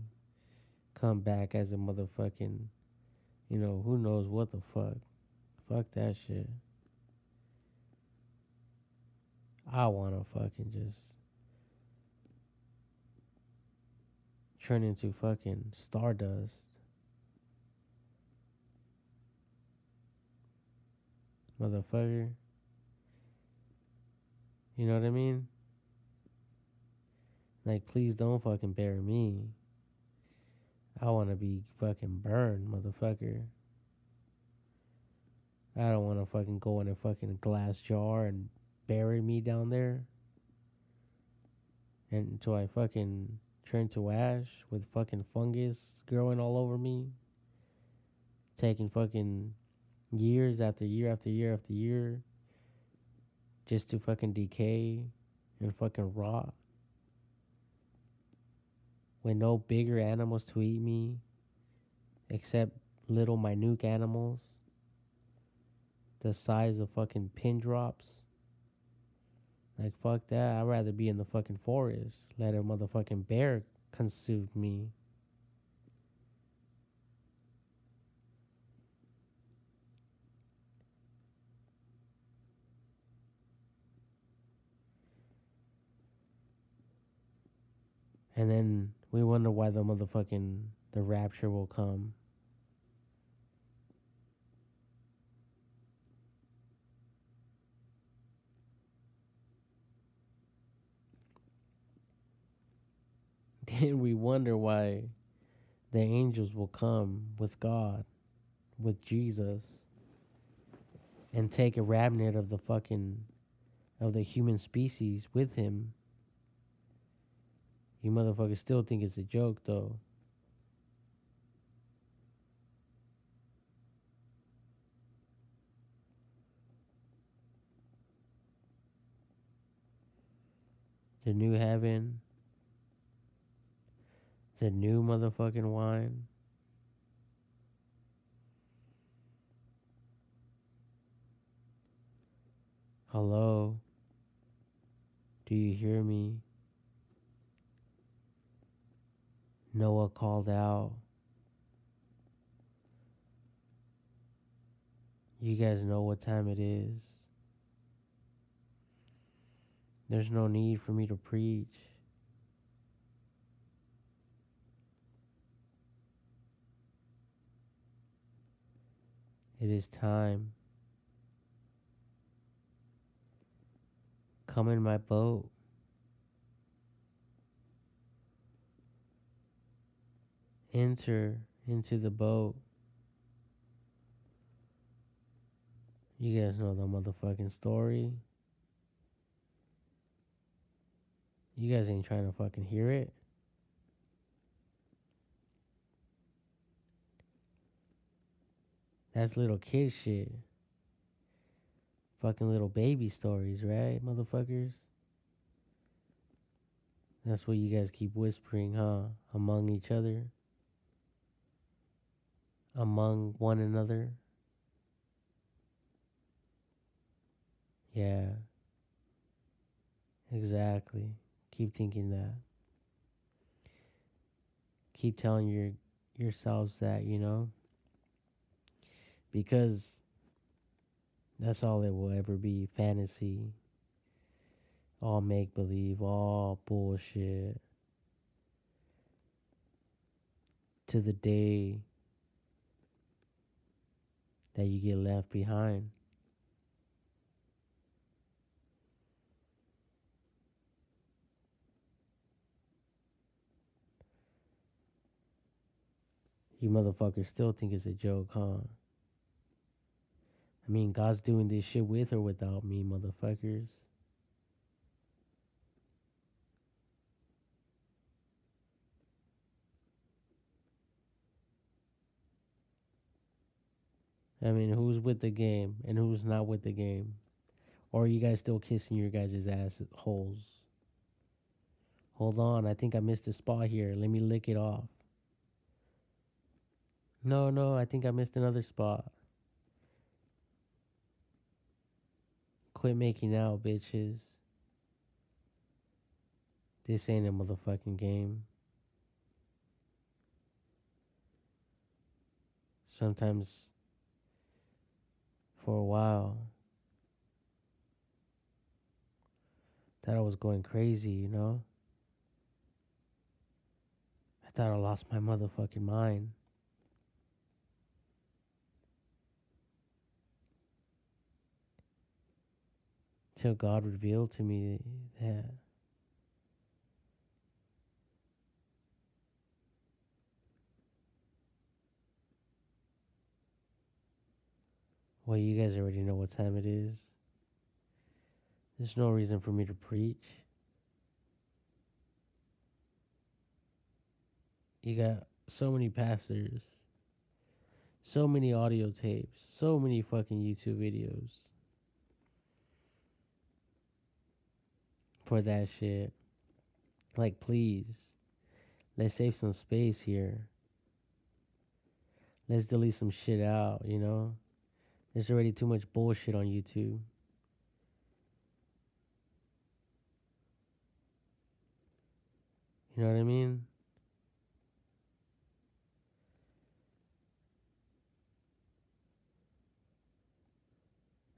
Come back as a motherfucking, who knows what the fuck. Fuck that shit. I wanna fucking just turn into fucking stardust. Motherfucker. You know what I mean? Like, please don't fucking bury me. I wanna be fucking burned, motherfucker. I don't wanna fucking go in a fucking glass jar and bury me down there. And until I fucking turn to ash with fucking fungus growing all over me. Taking fucking years after year after year after year just to fucking decay and fucking rot. With no bigger animals to eat me except little minute animals the size of fucking pin drops. Like, fuck that. I'd rather be in the fucking forest. Let a motherfucking bear consume me. And then we wonder why the rapture will come. Then we wonder why the angels will come with God, with Jesus, and take a remnant of the human species with him. You motherfuckers still think it's a joke though. The new heaven, the new motherfucking wine. Hello? Do you hear me? Noah called out. You guys know what time it is. There's no need for me to preach. It is time. Come in my boat. Enter into the boat. You guys know the motherfucking story. You guys ain't trying to fucking hear it. That's little kid shit. Fucking little baby stories, right, motherfuckers? That's what you guys keep whispering, huh? Among each other? Among one another? Yeah, exactly. Keep thinking that. Keep telling yourselves that, because that's all it will ever be. Fantasy. All make believe, all bullshit. To the day that you get left behind. You motherfuckers still think it's a joke, huh? I mean, God's doing this shit with or without me, motherfuckers. I mean, who's with the game and who's not with the game? Or are you guys still kissing your guys' ass holes? Hold on, I think I missed a spot here. Let me lick it off. No, no, I think I missed another spot. Quit making out, bitches. This ain't a motherfucking game. Sometimes, for a while, thought I was going crazy. I thought I lost my motherfucking mind. Till God revealed to me that well, you guys already know what time it is. There's no reason for me to preach. You got so many pastors, so many audio tapes, so many fucking YouTube videos for that shit. Like, please, let's save some space here. Let's delete some shit out. There's already too much bullshit on YouTube. You know what I mean?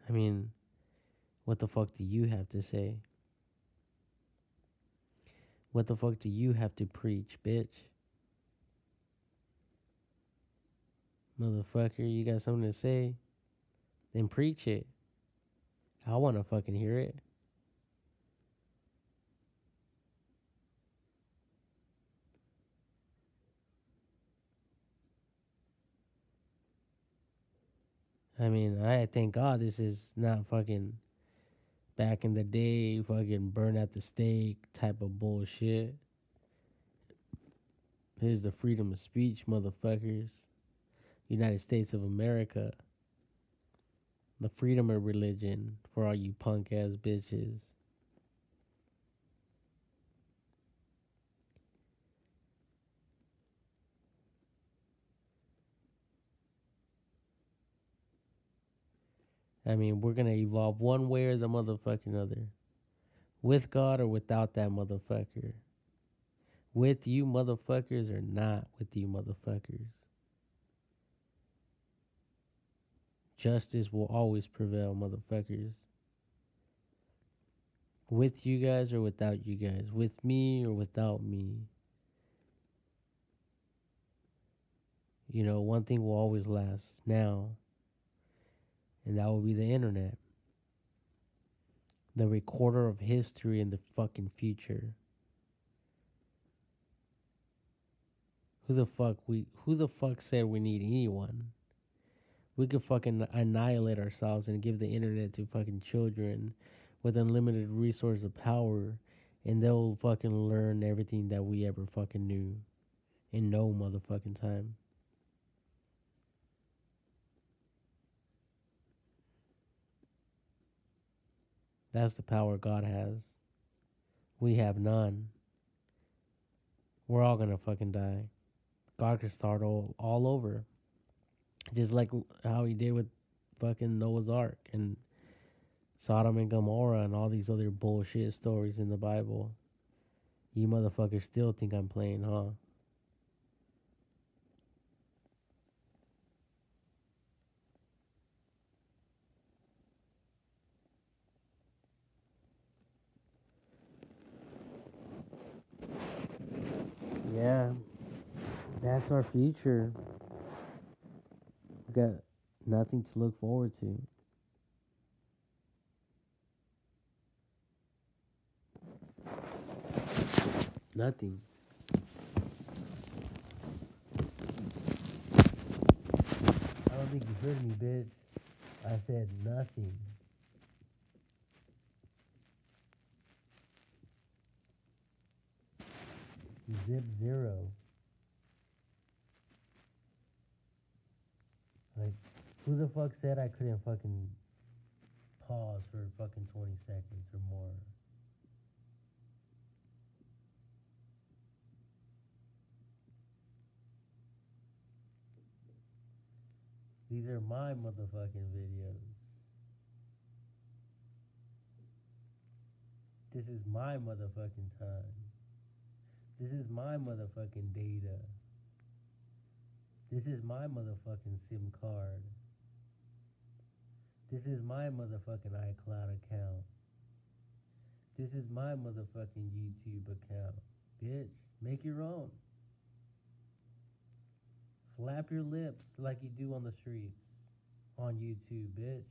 I mean, what the fuck do you have to say? What the fuck do you have to preach, bitch? Motherfucker, you got something to say? Then preach it. I wanna fucking hear it. I mean, I thank God this is not fucking back in the day, fucking burn at the stake type of bullshit. This is the freedom of speech, motherfuckers. United States of America. The freedom of religion for all you punk ass bitches. I mean, we're gonna evolve one way or the motherfucking other. With God or without that motherfucker. With you motherfuckers or not with you motherfuckers. Justice will always prevail, motherfuckers. With you guys or without you guys. With me or without me. One thing will always last now, and that will be the internet. the recorder of history in the fucking future. Who the fuck said we need anyone? We could fucking annihilate ourselves and give the internet to fucking children with unlimited resource of power, and they'll fucking learn everything that we ever fucking knew in no motherfucking time. That's the power God has. We have none. We're all gonna fucking die. God could start all over. Just like how he did with fucking Noah's Ark and Sodom and Gomorrah and all these other bullshit stories in the Bible. You motherfuckers still think I'm playing, huh? Yeah, that's our future. We got nothing to look forward to. Nothing. I don't think you heard me, bitch. I said nothing. Zip zero. Like, who the fuck said I couldn't fucking pause for fucking 20 seconds or more? These are my motherfucking videos. This is my motherfucking time. This is my motherfucking data. This is my motherfucking SIM card. This is my motherfucking iCloud account. This is my motherfucking YouTube account. Bitch, make your own. Flap your lips like you do on the streets. On YouTube, bitch.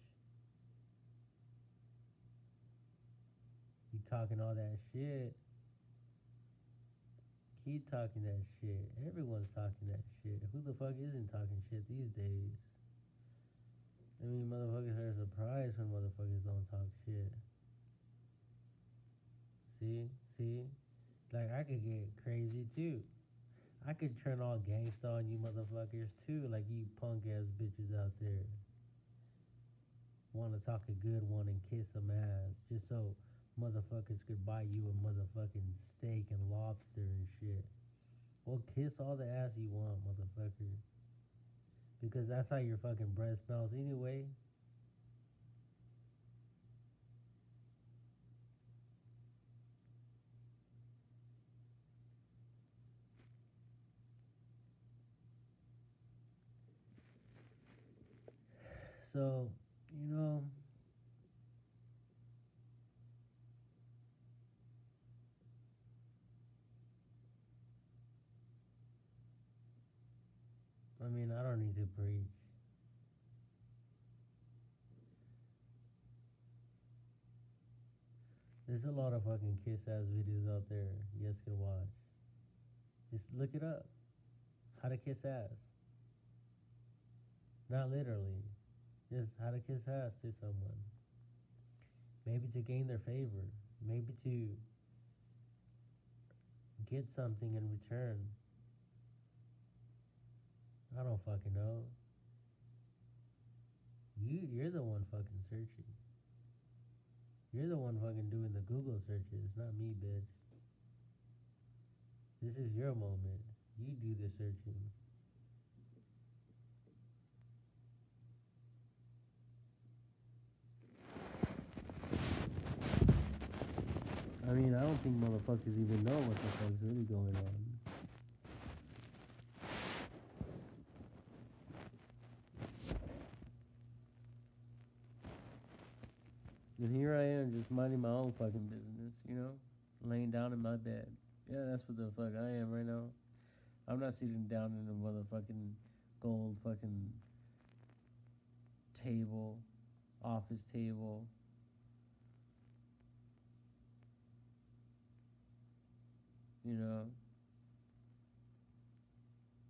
You talking all that shit. Keep talking that shit. Everyone's talking that shit. Who the fuck isn't talking shit these days? I mean, motherfuckers are surprised when motherfuckers don't talk shit. See? Like, I could get crazy too. I could turn all gangsta on you motherfuckers too, like you punk ass bitches out there. Want to talk a good one and kiss some ass just so motherfuckers could buy you a motherfucking steak and lobster and shit. Well, kiss all the ass you want, motherfucker. Because that's how your fucking breath smells anyway. So, you know, I mean, I don't need to preach. There's a lot of fucking kiss ass videos out there you guys can watch. Just look it up. How to kiss ass. Not literally. Just how to kiss ass to someone. Maybe to gain their favor. Maybe to get something in return. I don't fucking know. You're the one fucking searching. You're the one fucking doing the Google searches, not me, bitch. This is your moment. You do the searching. I mean, I don't think motherfuckers even know what the fuck's really going on. And here I am just minding my own fucking business, you know? Laying down in my bed. Yeah, that's what the fuck I am right now. I'm not sitting down in a motherfucking gold fucking table, office table, you know,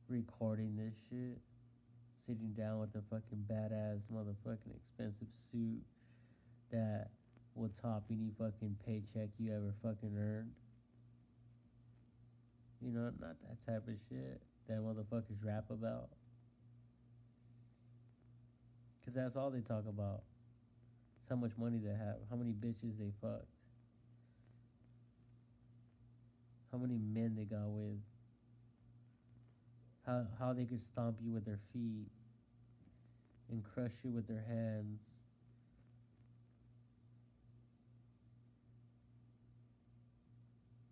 recording this shit, sitting down with a fucking badass motherfucking expensive suit that will top any fucking paycheck you ever fucking earned. You know, not that type of shit that motherfuckers rap about. Because that's all they talk about. It's how much money they have, how many bitches they fucked, how many men they got with, how they could stomp you with their feet and crush you with their hands.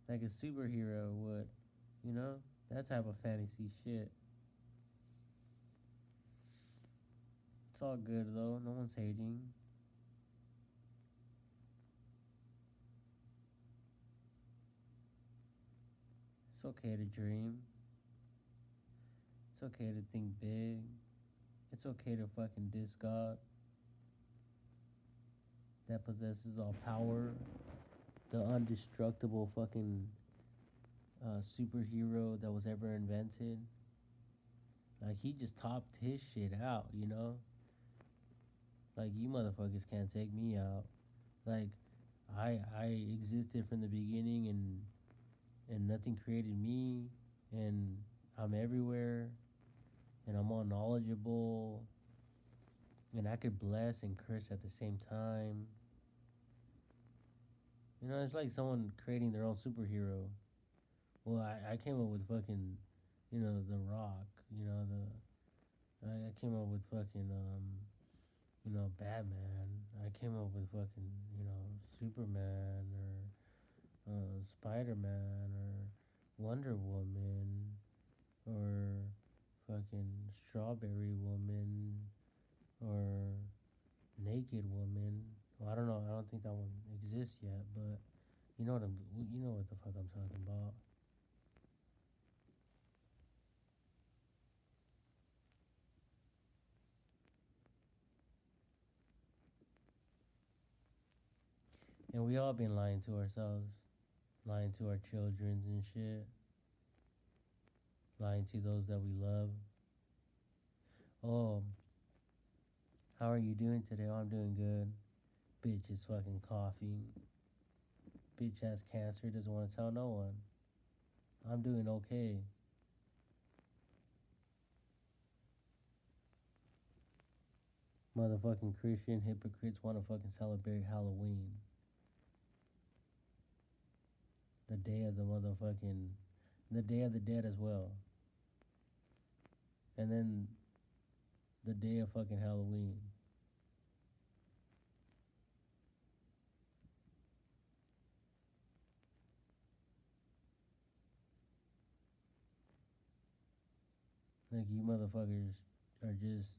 Like a superhero would, you know? That type of fantasy shit. It's all good though, no one's hating. It's okay to dream. It's okay to think big. It's okay to fucking diss God that possesses all power. The undestructible fucking superhero that was ever invented. Like, he just topped his shit out, you know? Like, you motherfuckers can't take me out. Like, I existed from the beginning, and nothing created me, and I'm everywhere, and I'm all knowledgeable, and I could bless and curse at the same time. You know, it's like someone creating their own superhero. Well, I came up with fucking, you know, The Rock. You know, I came up with fucking, you know, Batman. I came up with fucking, you know, Superman or Spider Man or Wonder Woman or fucking Strawberry Woman or Naked Woman. Well, I don't know. I don't think that one exists yet, but you know what the fuck I'm talking about. And we all been lying to ourselves, lying to our childrens and shit, lying to those that we love. Oh, how are you doing today? Oh, I'm doing good. Bitch is fucking coughing. Bitch has cancer, doesn't want to tell no one. I'm doing okay. Motherfucking Christian hypocrites want to fucking celebrate Halloween. The day of the motherfucking. The Day of the Dead as well. And then the day of fucking Halloween. Like, you motherfuckers are just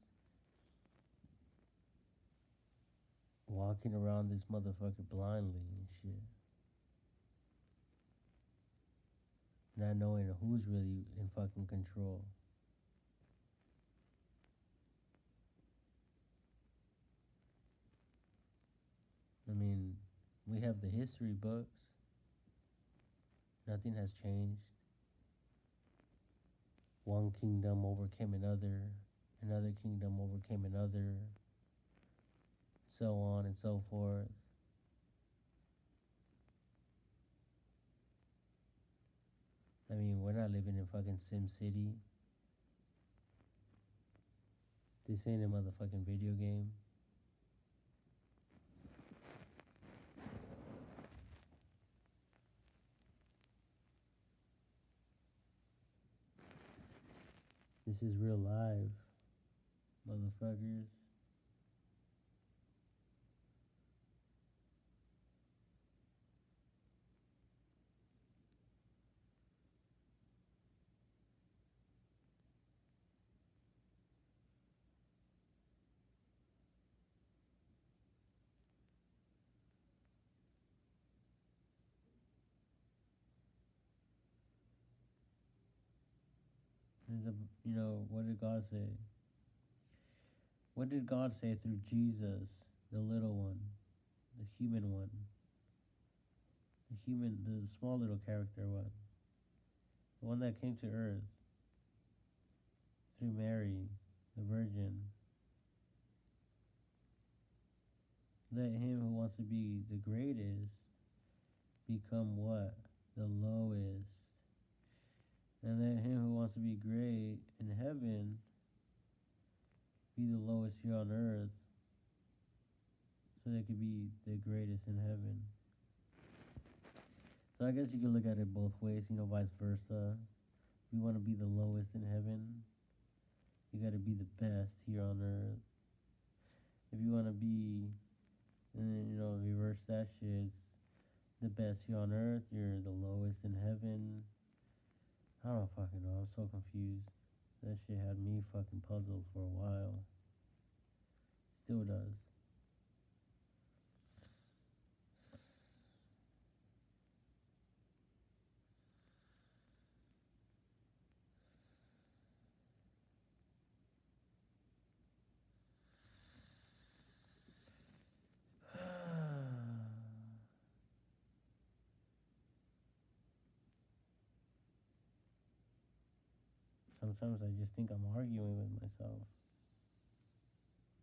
walking around this motherfucker blindly and shit. Not knowing who's really in fucking control. I mean, we have the history books. Nothing has changed. One kingdom overcame another kingdom overcame another, so on and so forth. I mean, we're not living in fucking Sim City. This ain't a motherfucking video game. This is real life, motherfuckers. And you know, what did God say? What did God say through Jesus, the little one, the human one, the small little character one? the one that came to earth through Mary, the Virgin. Let him who wants to be the greatest become what? The lowest. And let him who wants to be great in heaven be the lowest here on earth, so they could be the greatest in heaven. So I guess you could look at it both ways, vice versa. If you want to be the lowest in heaven, you got to be the best here on earth. If you want to be, reverse that shit, the best here on earth, you're the lowest in heaven. I don't fucking know. I'm so confused. That shit had me fucking puzzled for a while. Still does. Sometimes I just think I'm arguing with myself.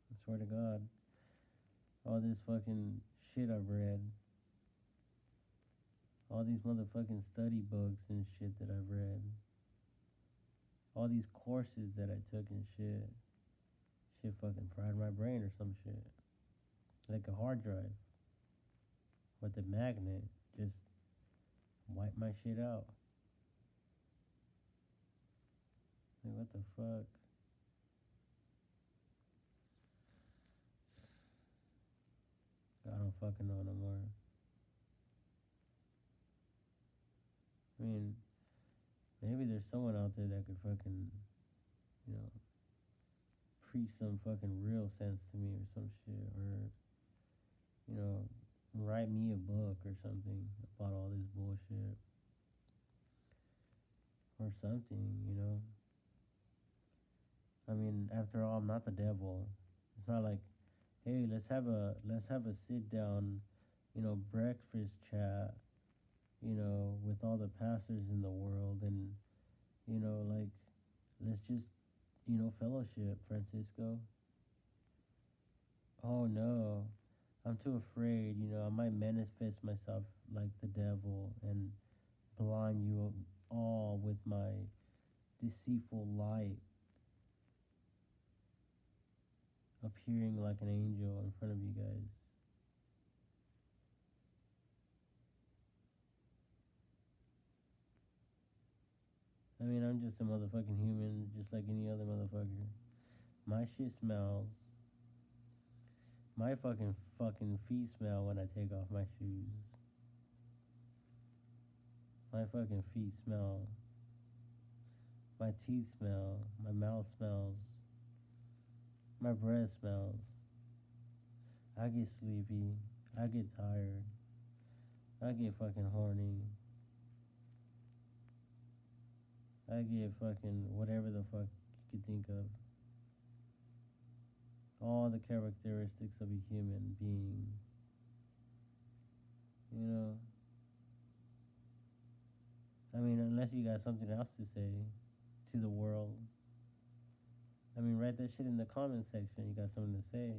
I swear to God. All this fucking shit I've read. All these motherfucking study books and shit that I've read. All these courses that I took and shit. Shit fucking fried my brain or some shit. Like a hard drive. With a magnet. Just wipe my shit out. Like, what the fuck? I don't fucking know no more. I mean, maybe there's someone out there that could fucking, preach some fucking real sense to me or some shit. Or, write me a book or something about all this bullshit. Or something. I mean, after all, I'm not the devil. It's not like, hey, let's have a sit down, breakfast chat, with all the pastors in the world, and like, let's just, fellowship, Francisco. Oh no, I'm too afraid. I might manifest myself like the devil and blind you all with my deceitful light, appearing like an angel in front of you guys. I mean, I'm just a motherfucking human, just like any other motherfucker. My shit smells. My fucking feet smell when I take off my shoes. My fucking feet smell. My teeth smell. My mouth smells. My breath smells. I get sleepy. I get tired. I get fucking horny. I get fucking whatever the fuck you could think of. All the characteristics of a human being. I mean, unless you got something else to say to the world. I mean, write that shit in the comment section. You got something to say.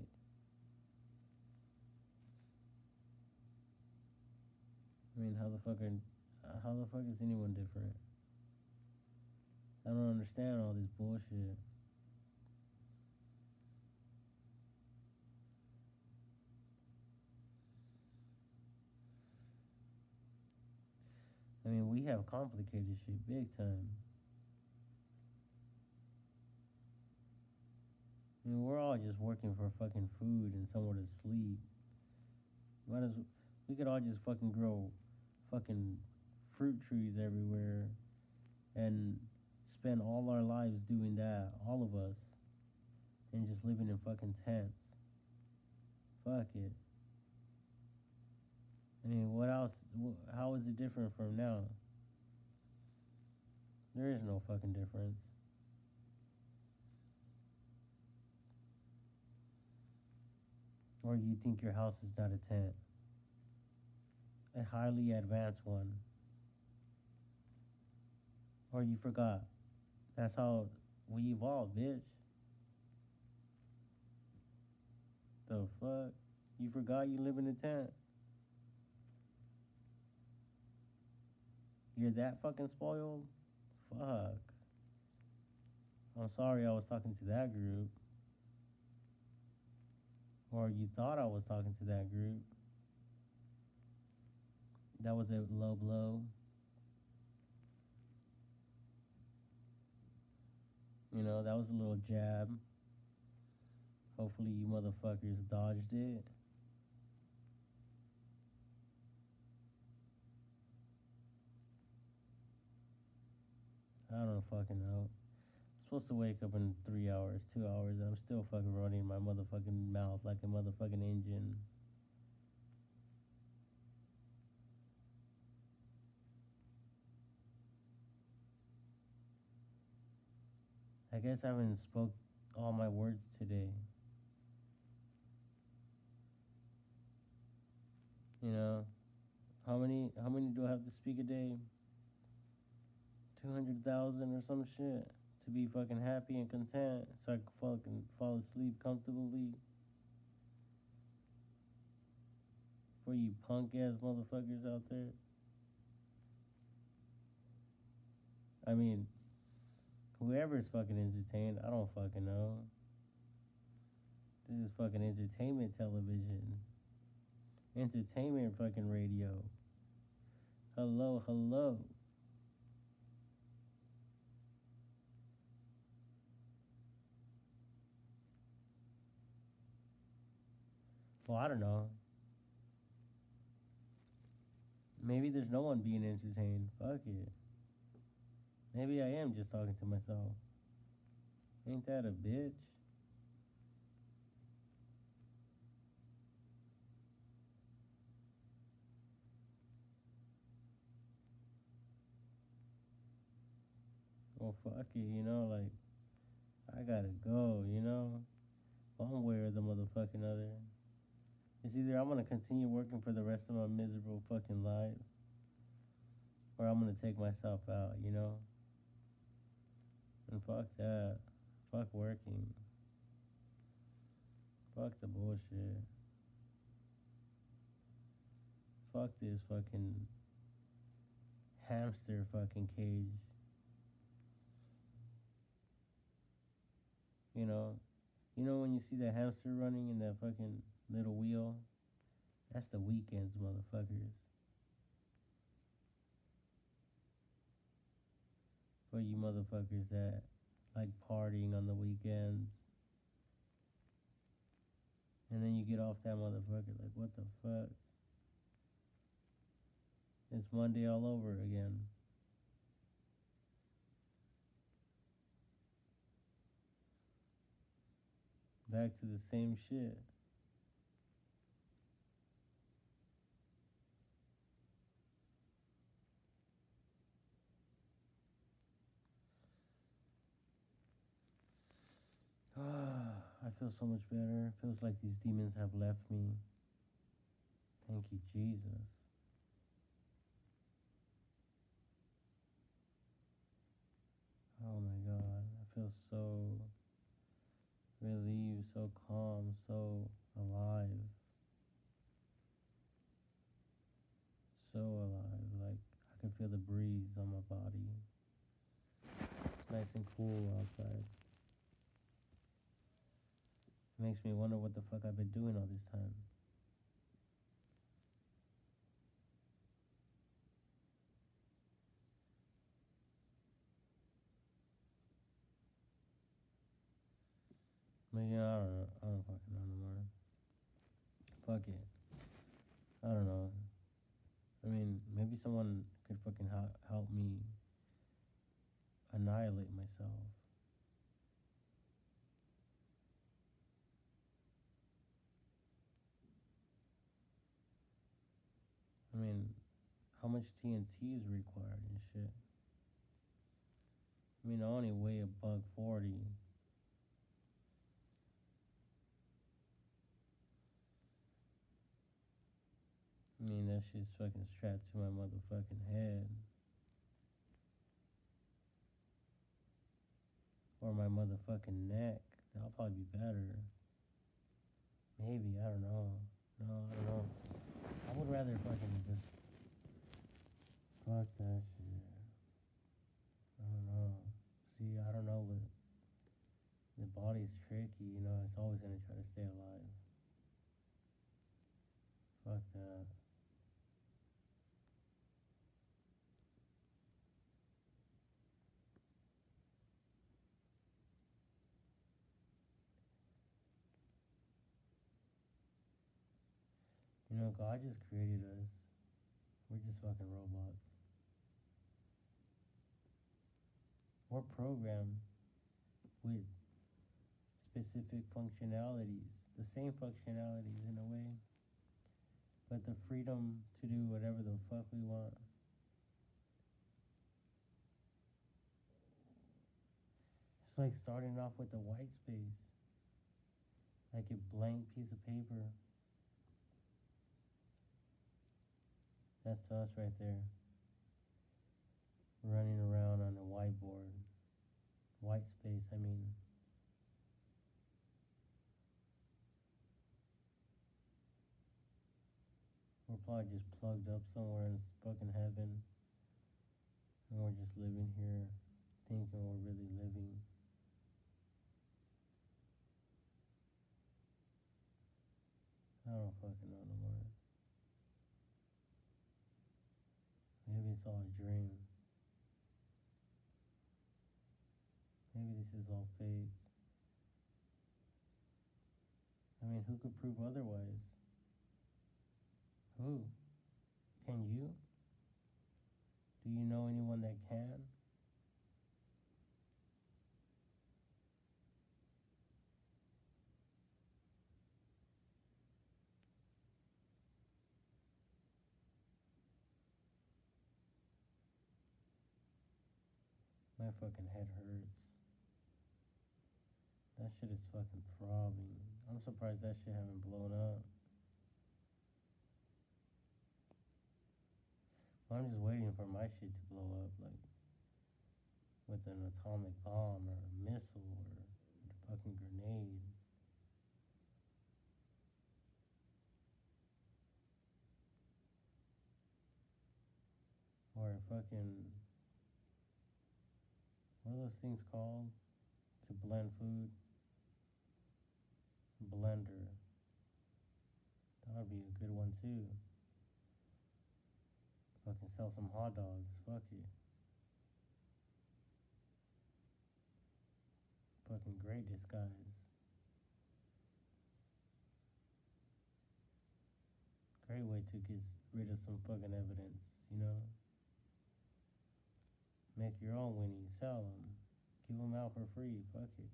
I mean, how the fuck is anyone different? I don't understand all this bullshit. I mean, we have complicated shit big time. I mean, we're all just working for fucking food and somewhere to sleep. We could all just fucking grow fucking fruit trees everywhere and spend all our lives doing that, all of us, and just living in fucking tents. Fuck it. I mean, what else? How is it different from now? There is no fucking difference. Or you think your house is not a tent? A highly advanced one. Or you forgot. That's how we evolved, bitch. The fuck? You forgot you live in a tent. You're that fucking spoiled? Fuck. I'm sorry I was talking to that group. Or you thought I was talking to that group. That was a low blow. You know, that was a little jab. Hopefully you motherfuckers dodged it. I don't fucking know. I'm supposed to wake up in 3 hours, 2 hours, and I'm still fucking running my motherfucking mouth like a motherfucking engine. I guess I haven't spoke all my words today. You know, how many do I have to speak a day? 200,000 or some shit to be fucking happy and content, so I can fucking fall asleep comfortably. For you punk ass motherfuckers out there. I mean, whoever's fucking entertained, I don't fucking know. This is fucking entertainment television. Entertainment fucking radio. Hello, hello. Well, I don't know. Maybe there's no one being entertained. Fuck it. Maybe I am just talking to myself. Ain't that a bitch? Well, fuck it, like, I gotta go, one way or the motherfucking other. It's either I'm gonna continue working for the rest of my miserable fucking life, or I'm gonna take myself out. And fuck that. Fuck working. Fuck the bullshit. Fuck this fucking hamster fucking cage. You know? When you see the hamster running in that fucking little wheel? That's the weekends, motherfuckers. For you motherfuckers that like partying on the weekends. And then you get off that motherfucker like, what the fuck? It's Monday all over again. Back to the same shit. I feel so much better. It feels like these demons have left me. Thank you, Jesus. Oh my God. I feel so relieved, so calm, so alive. So alive. Like, I can feel the breeze on my body. It's nice and cool outside. It makes me wonder what the fuck I've been doing all this time. But yeah, I don't know. I don't fucking know anymore. Fuck it. I don't know. I mean, maybe someone could fucking help me annihilate myself. I mean, how much TNT is required and shit? I mean, I only weigh a buck 40. I mean, that shit's fucking strapped to my motherfucking head. my motherfucking neck. That'll probably be better. Maybe, I don't know. No, I don't know. I would rather fucking just fuck that shit. I don't know. See, I don't know, but the body's tricky, you know, it's always gonna try to stay alive. Fuck that. You know, God just created us. We're just fucking robots. We're programmed with specific functionalities, the same functionalities in a way, but the freedom to do whatever the fuck we want. It's like starting off with a white space, like a blank piece of paper. That's us right there, running around on a whiteboard. White space, I mean. We're probably just plugged up somewhere in fucking heaven, and we're just living here, thinking we're really living. I don't fucking know no more. Maybe it's all a dream. Maybe this is all fake. I mean, who could prove otherwise? Who? Can you? Do you know anyone that can? My fucking head hurts. That shit is fucking throbbing. I'm surprised that shit haven't blown up. I'm just waiting for my shit to blow up, like with an atomic bomb or a missile or a fucking grenade. Or a fucking, what are those things called? To blend food? Blender. That would be a good one too. Fucking sell some hot dogs. Fuck it. Fucking great disguise. Great way to get rid of some fucking evidence, you know? Make your own winnies, sell them. Give them out for free. Fuck it.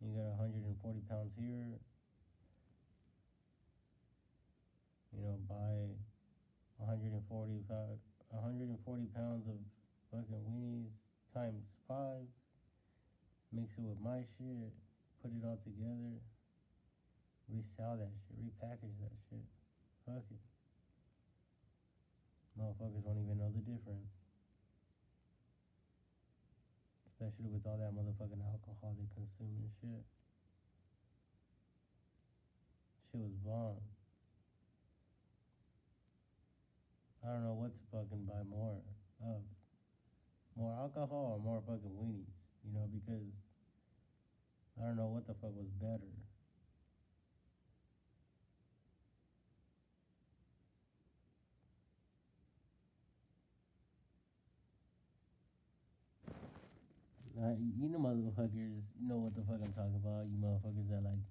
You got 140 pounds here. You know, buy 140 pounds of fucking weenies times 5. Mix it with my shit. Put it all together. Resell that shit. Repackage that shit. Fuck it. Motherfuckers won't even know the difference. Especially with all that motherfucking alcohol they consume and shit. Shit was bomb. I don't know what to fucking buy more of. More alcohol or more fucking weenies. You know, because I don't know what the fuck was better. You know motherfuckers, you know what the fuck I'm talking about. You motherfuckers that like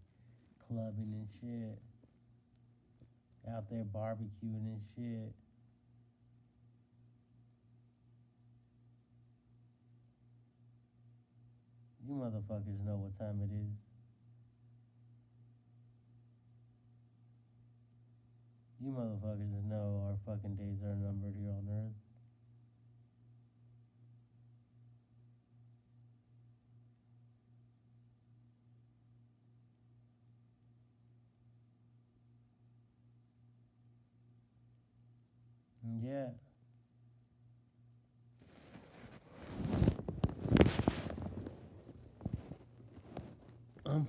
clubbing and shit. Out there barbecuing and shit. You motherfuckers know what time it is. You motherfuckers know our fucking days are numbered here on Earth. Yeah.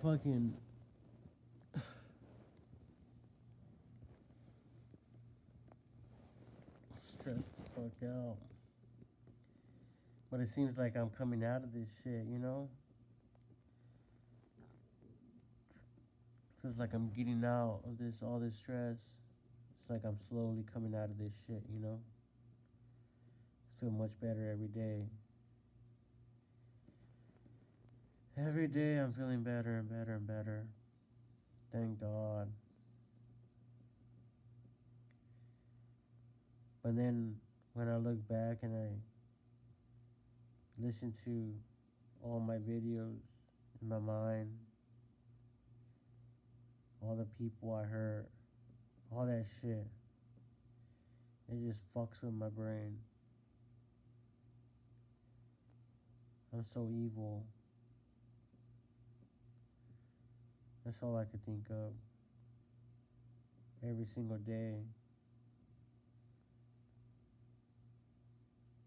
fucking stressed the fuck out. But it seems like I'm coming out of this shit, you know? Feels like I'm getting out of this, all this stress. It's like I'm slowly coming out of this shit, you know? I feel much better every day. Every day I'm feeling better and better and better. Thank God. But then when I look back and I listen to all my videos in my mind, all the people I hurt, all that shit, it just fucks with my brain. I'm so evil. That's all I could think of every single day.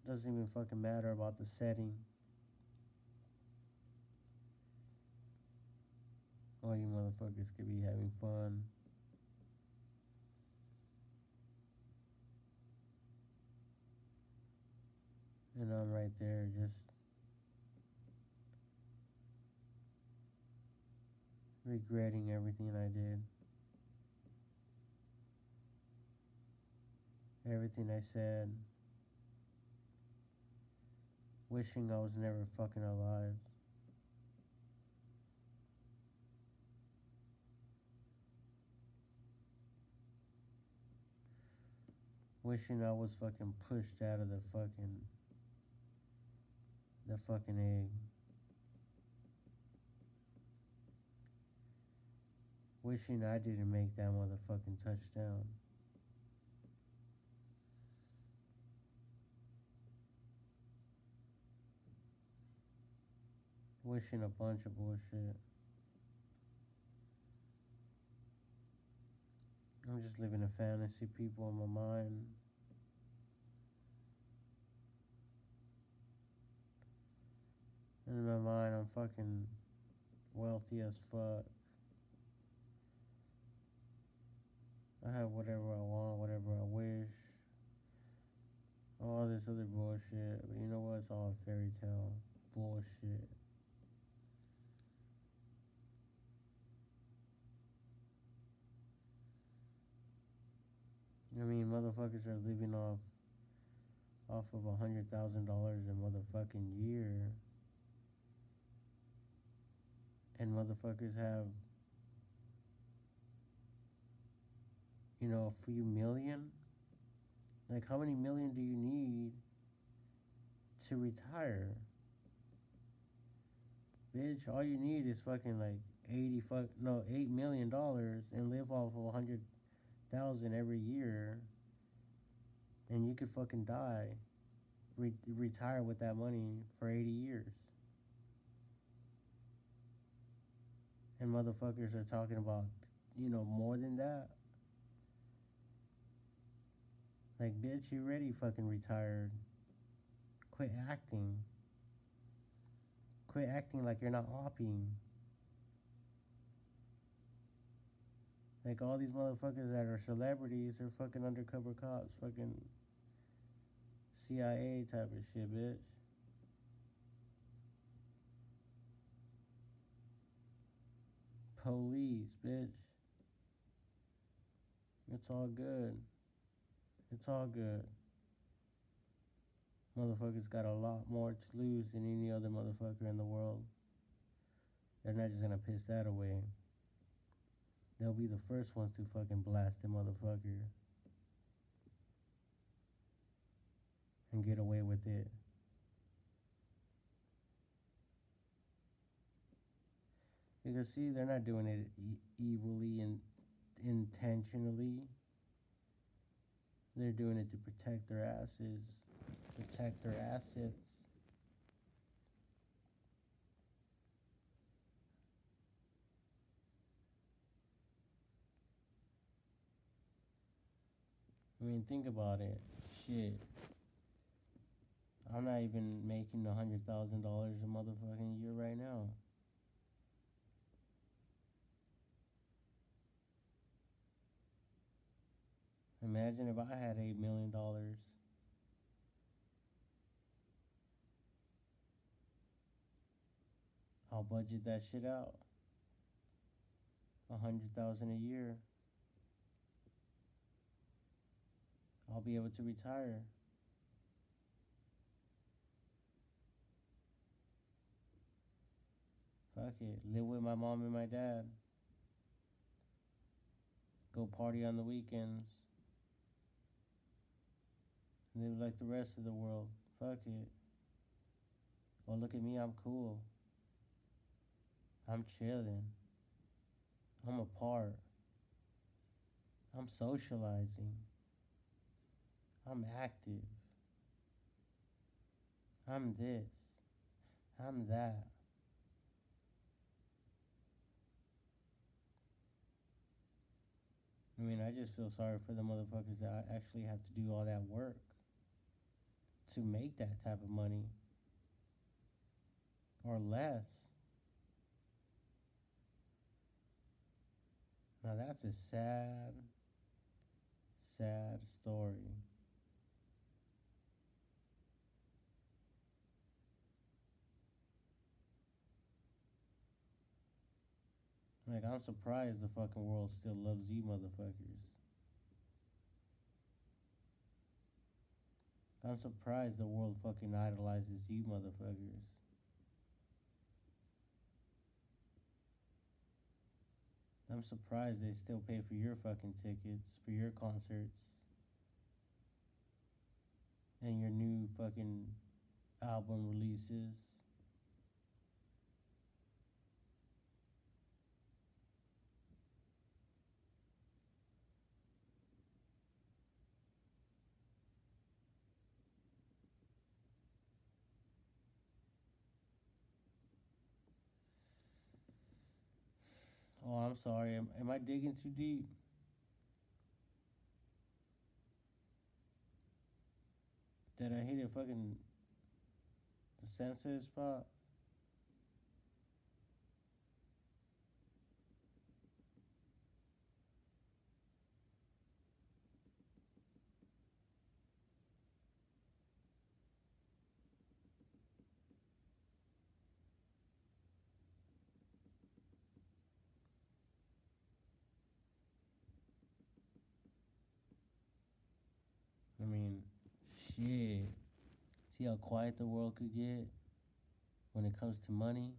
Doesn't even fucking matter about the setting. All you motherfuckers could be having fun. And I'm right there just regretting everything I did. Everything I said. Wishing I was never fucking alive. Wishing I was fucking pushed out of the fucking egg. Wishing I didn't make that motherfucking touchdown. Wishing a bunch of bullshit. I'm just living a fantasy, people, in my mind. And in my mind, I'm fucking wealthy as fuck. I have whatever I want, whatever I wish. All this other bullshit. But you know what? It's all fairy tale bullshit. I mean, motherfuckers are living off of $100,000 a motherfucking year, and motherfuckers have, you know, a few million. Like, how many million do you need to retire? Bitch, all you need is fucking like $8 million and live off of 100,000 every year, and you could fucking die, retire with that money for 80 years. And motherfuckers are talking about, you know, more than that. Like, bitch, you already fucking retired. Quit acting. Quit acting like you're not opping. Like, all these motherfuckers that are celebrities are fucking undercover cops, fucking CIA type of shit, bitch. Police, bitch. It's all good. It's all good. Motherfuckers got a lot more to lose than any other motherfucker in the world. They're not just gonna piss that away. They'll be the first ones to fucking blast the motherfucker and get away with it. Because, see, they're not doing it evilly and intentionally. They're doing it to protect their asses, protect their assets. I mean, think about it. Shit. I'm not even making $100,000 a motherfucking year right now. Imagine if I had $8 million. I'll budget that shit out. 100,000 a year. I'll be able to retire. Fuck it. Live with my mom and my dad. Go party on the weekends. Live like the rest of the world. Fuck it. Oh, look at me, I'm cool. I'm chilling. I'm apart. I'm socializing. I'm active. I'm this. I'm that. I mean, I just feel sorry for the motherfuckers that actually have to do all that work to make that type of money or less. Now that's a sad, sad story. Like, I'm surprised the fucking world still loves you motherfuckers. I'm surprised the world fucking idolizes you motherfuckers. I'm surprised they still pay for your fucking tickets, for your concerts, and your new fucking album releases. Oh, I'm sorry. Am I digging too deep? Did I hit a fucking the sensitive spot? I mean, shit. See how quiet the world could get when it comes to money?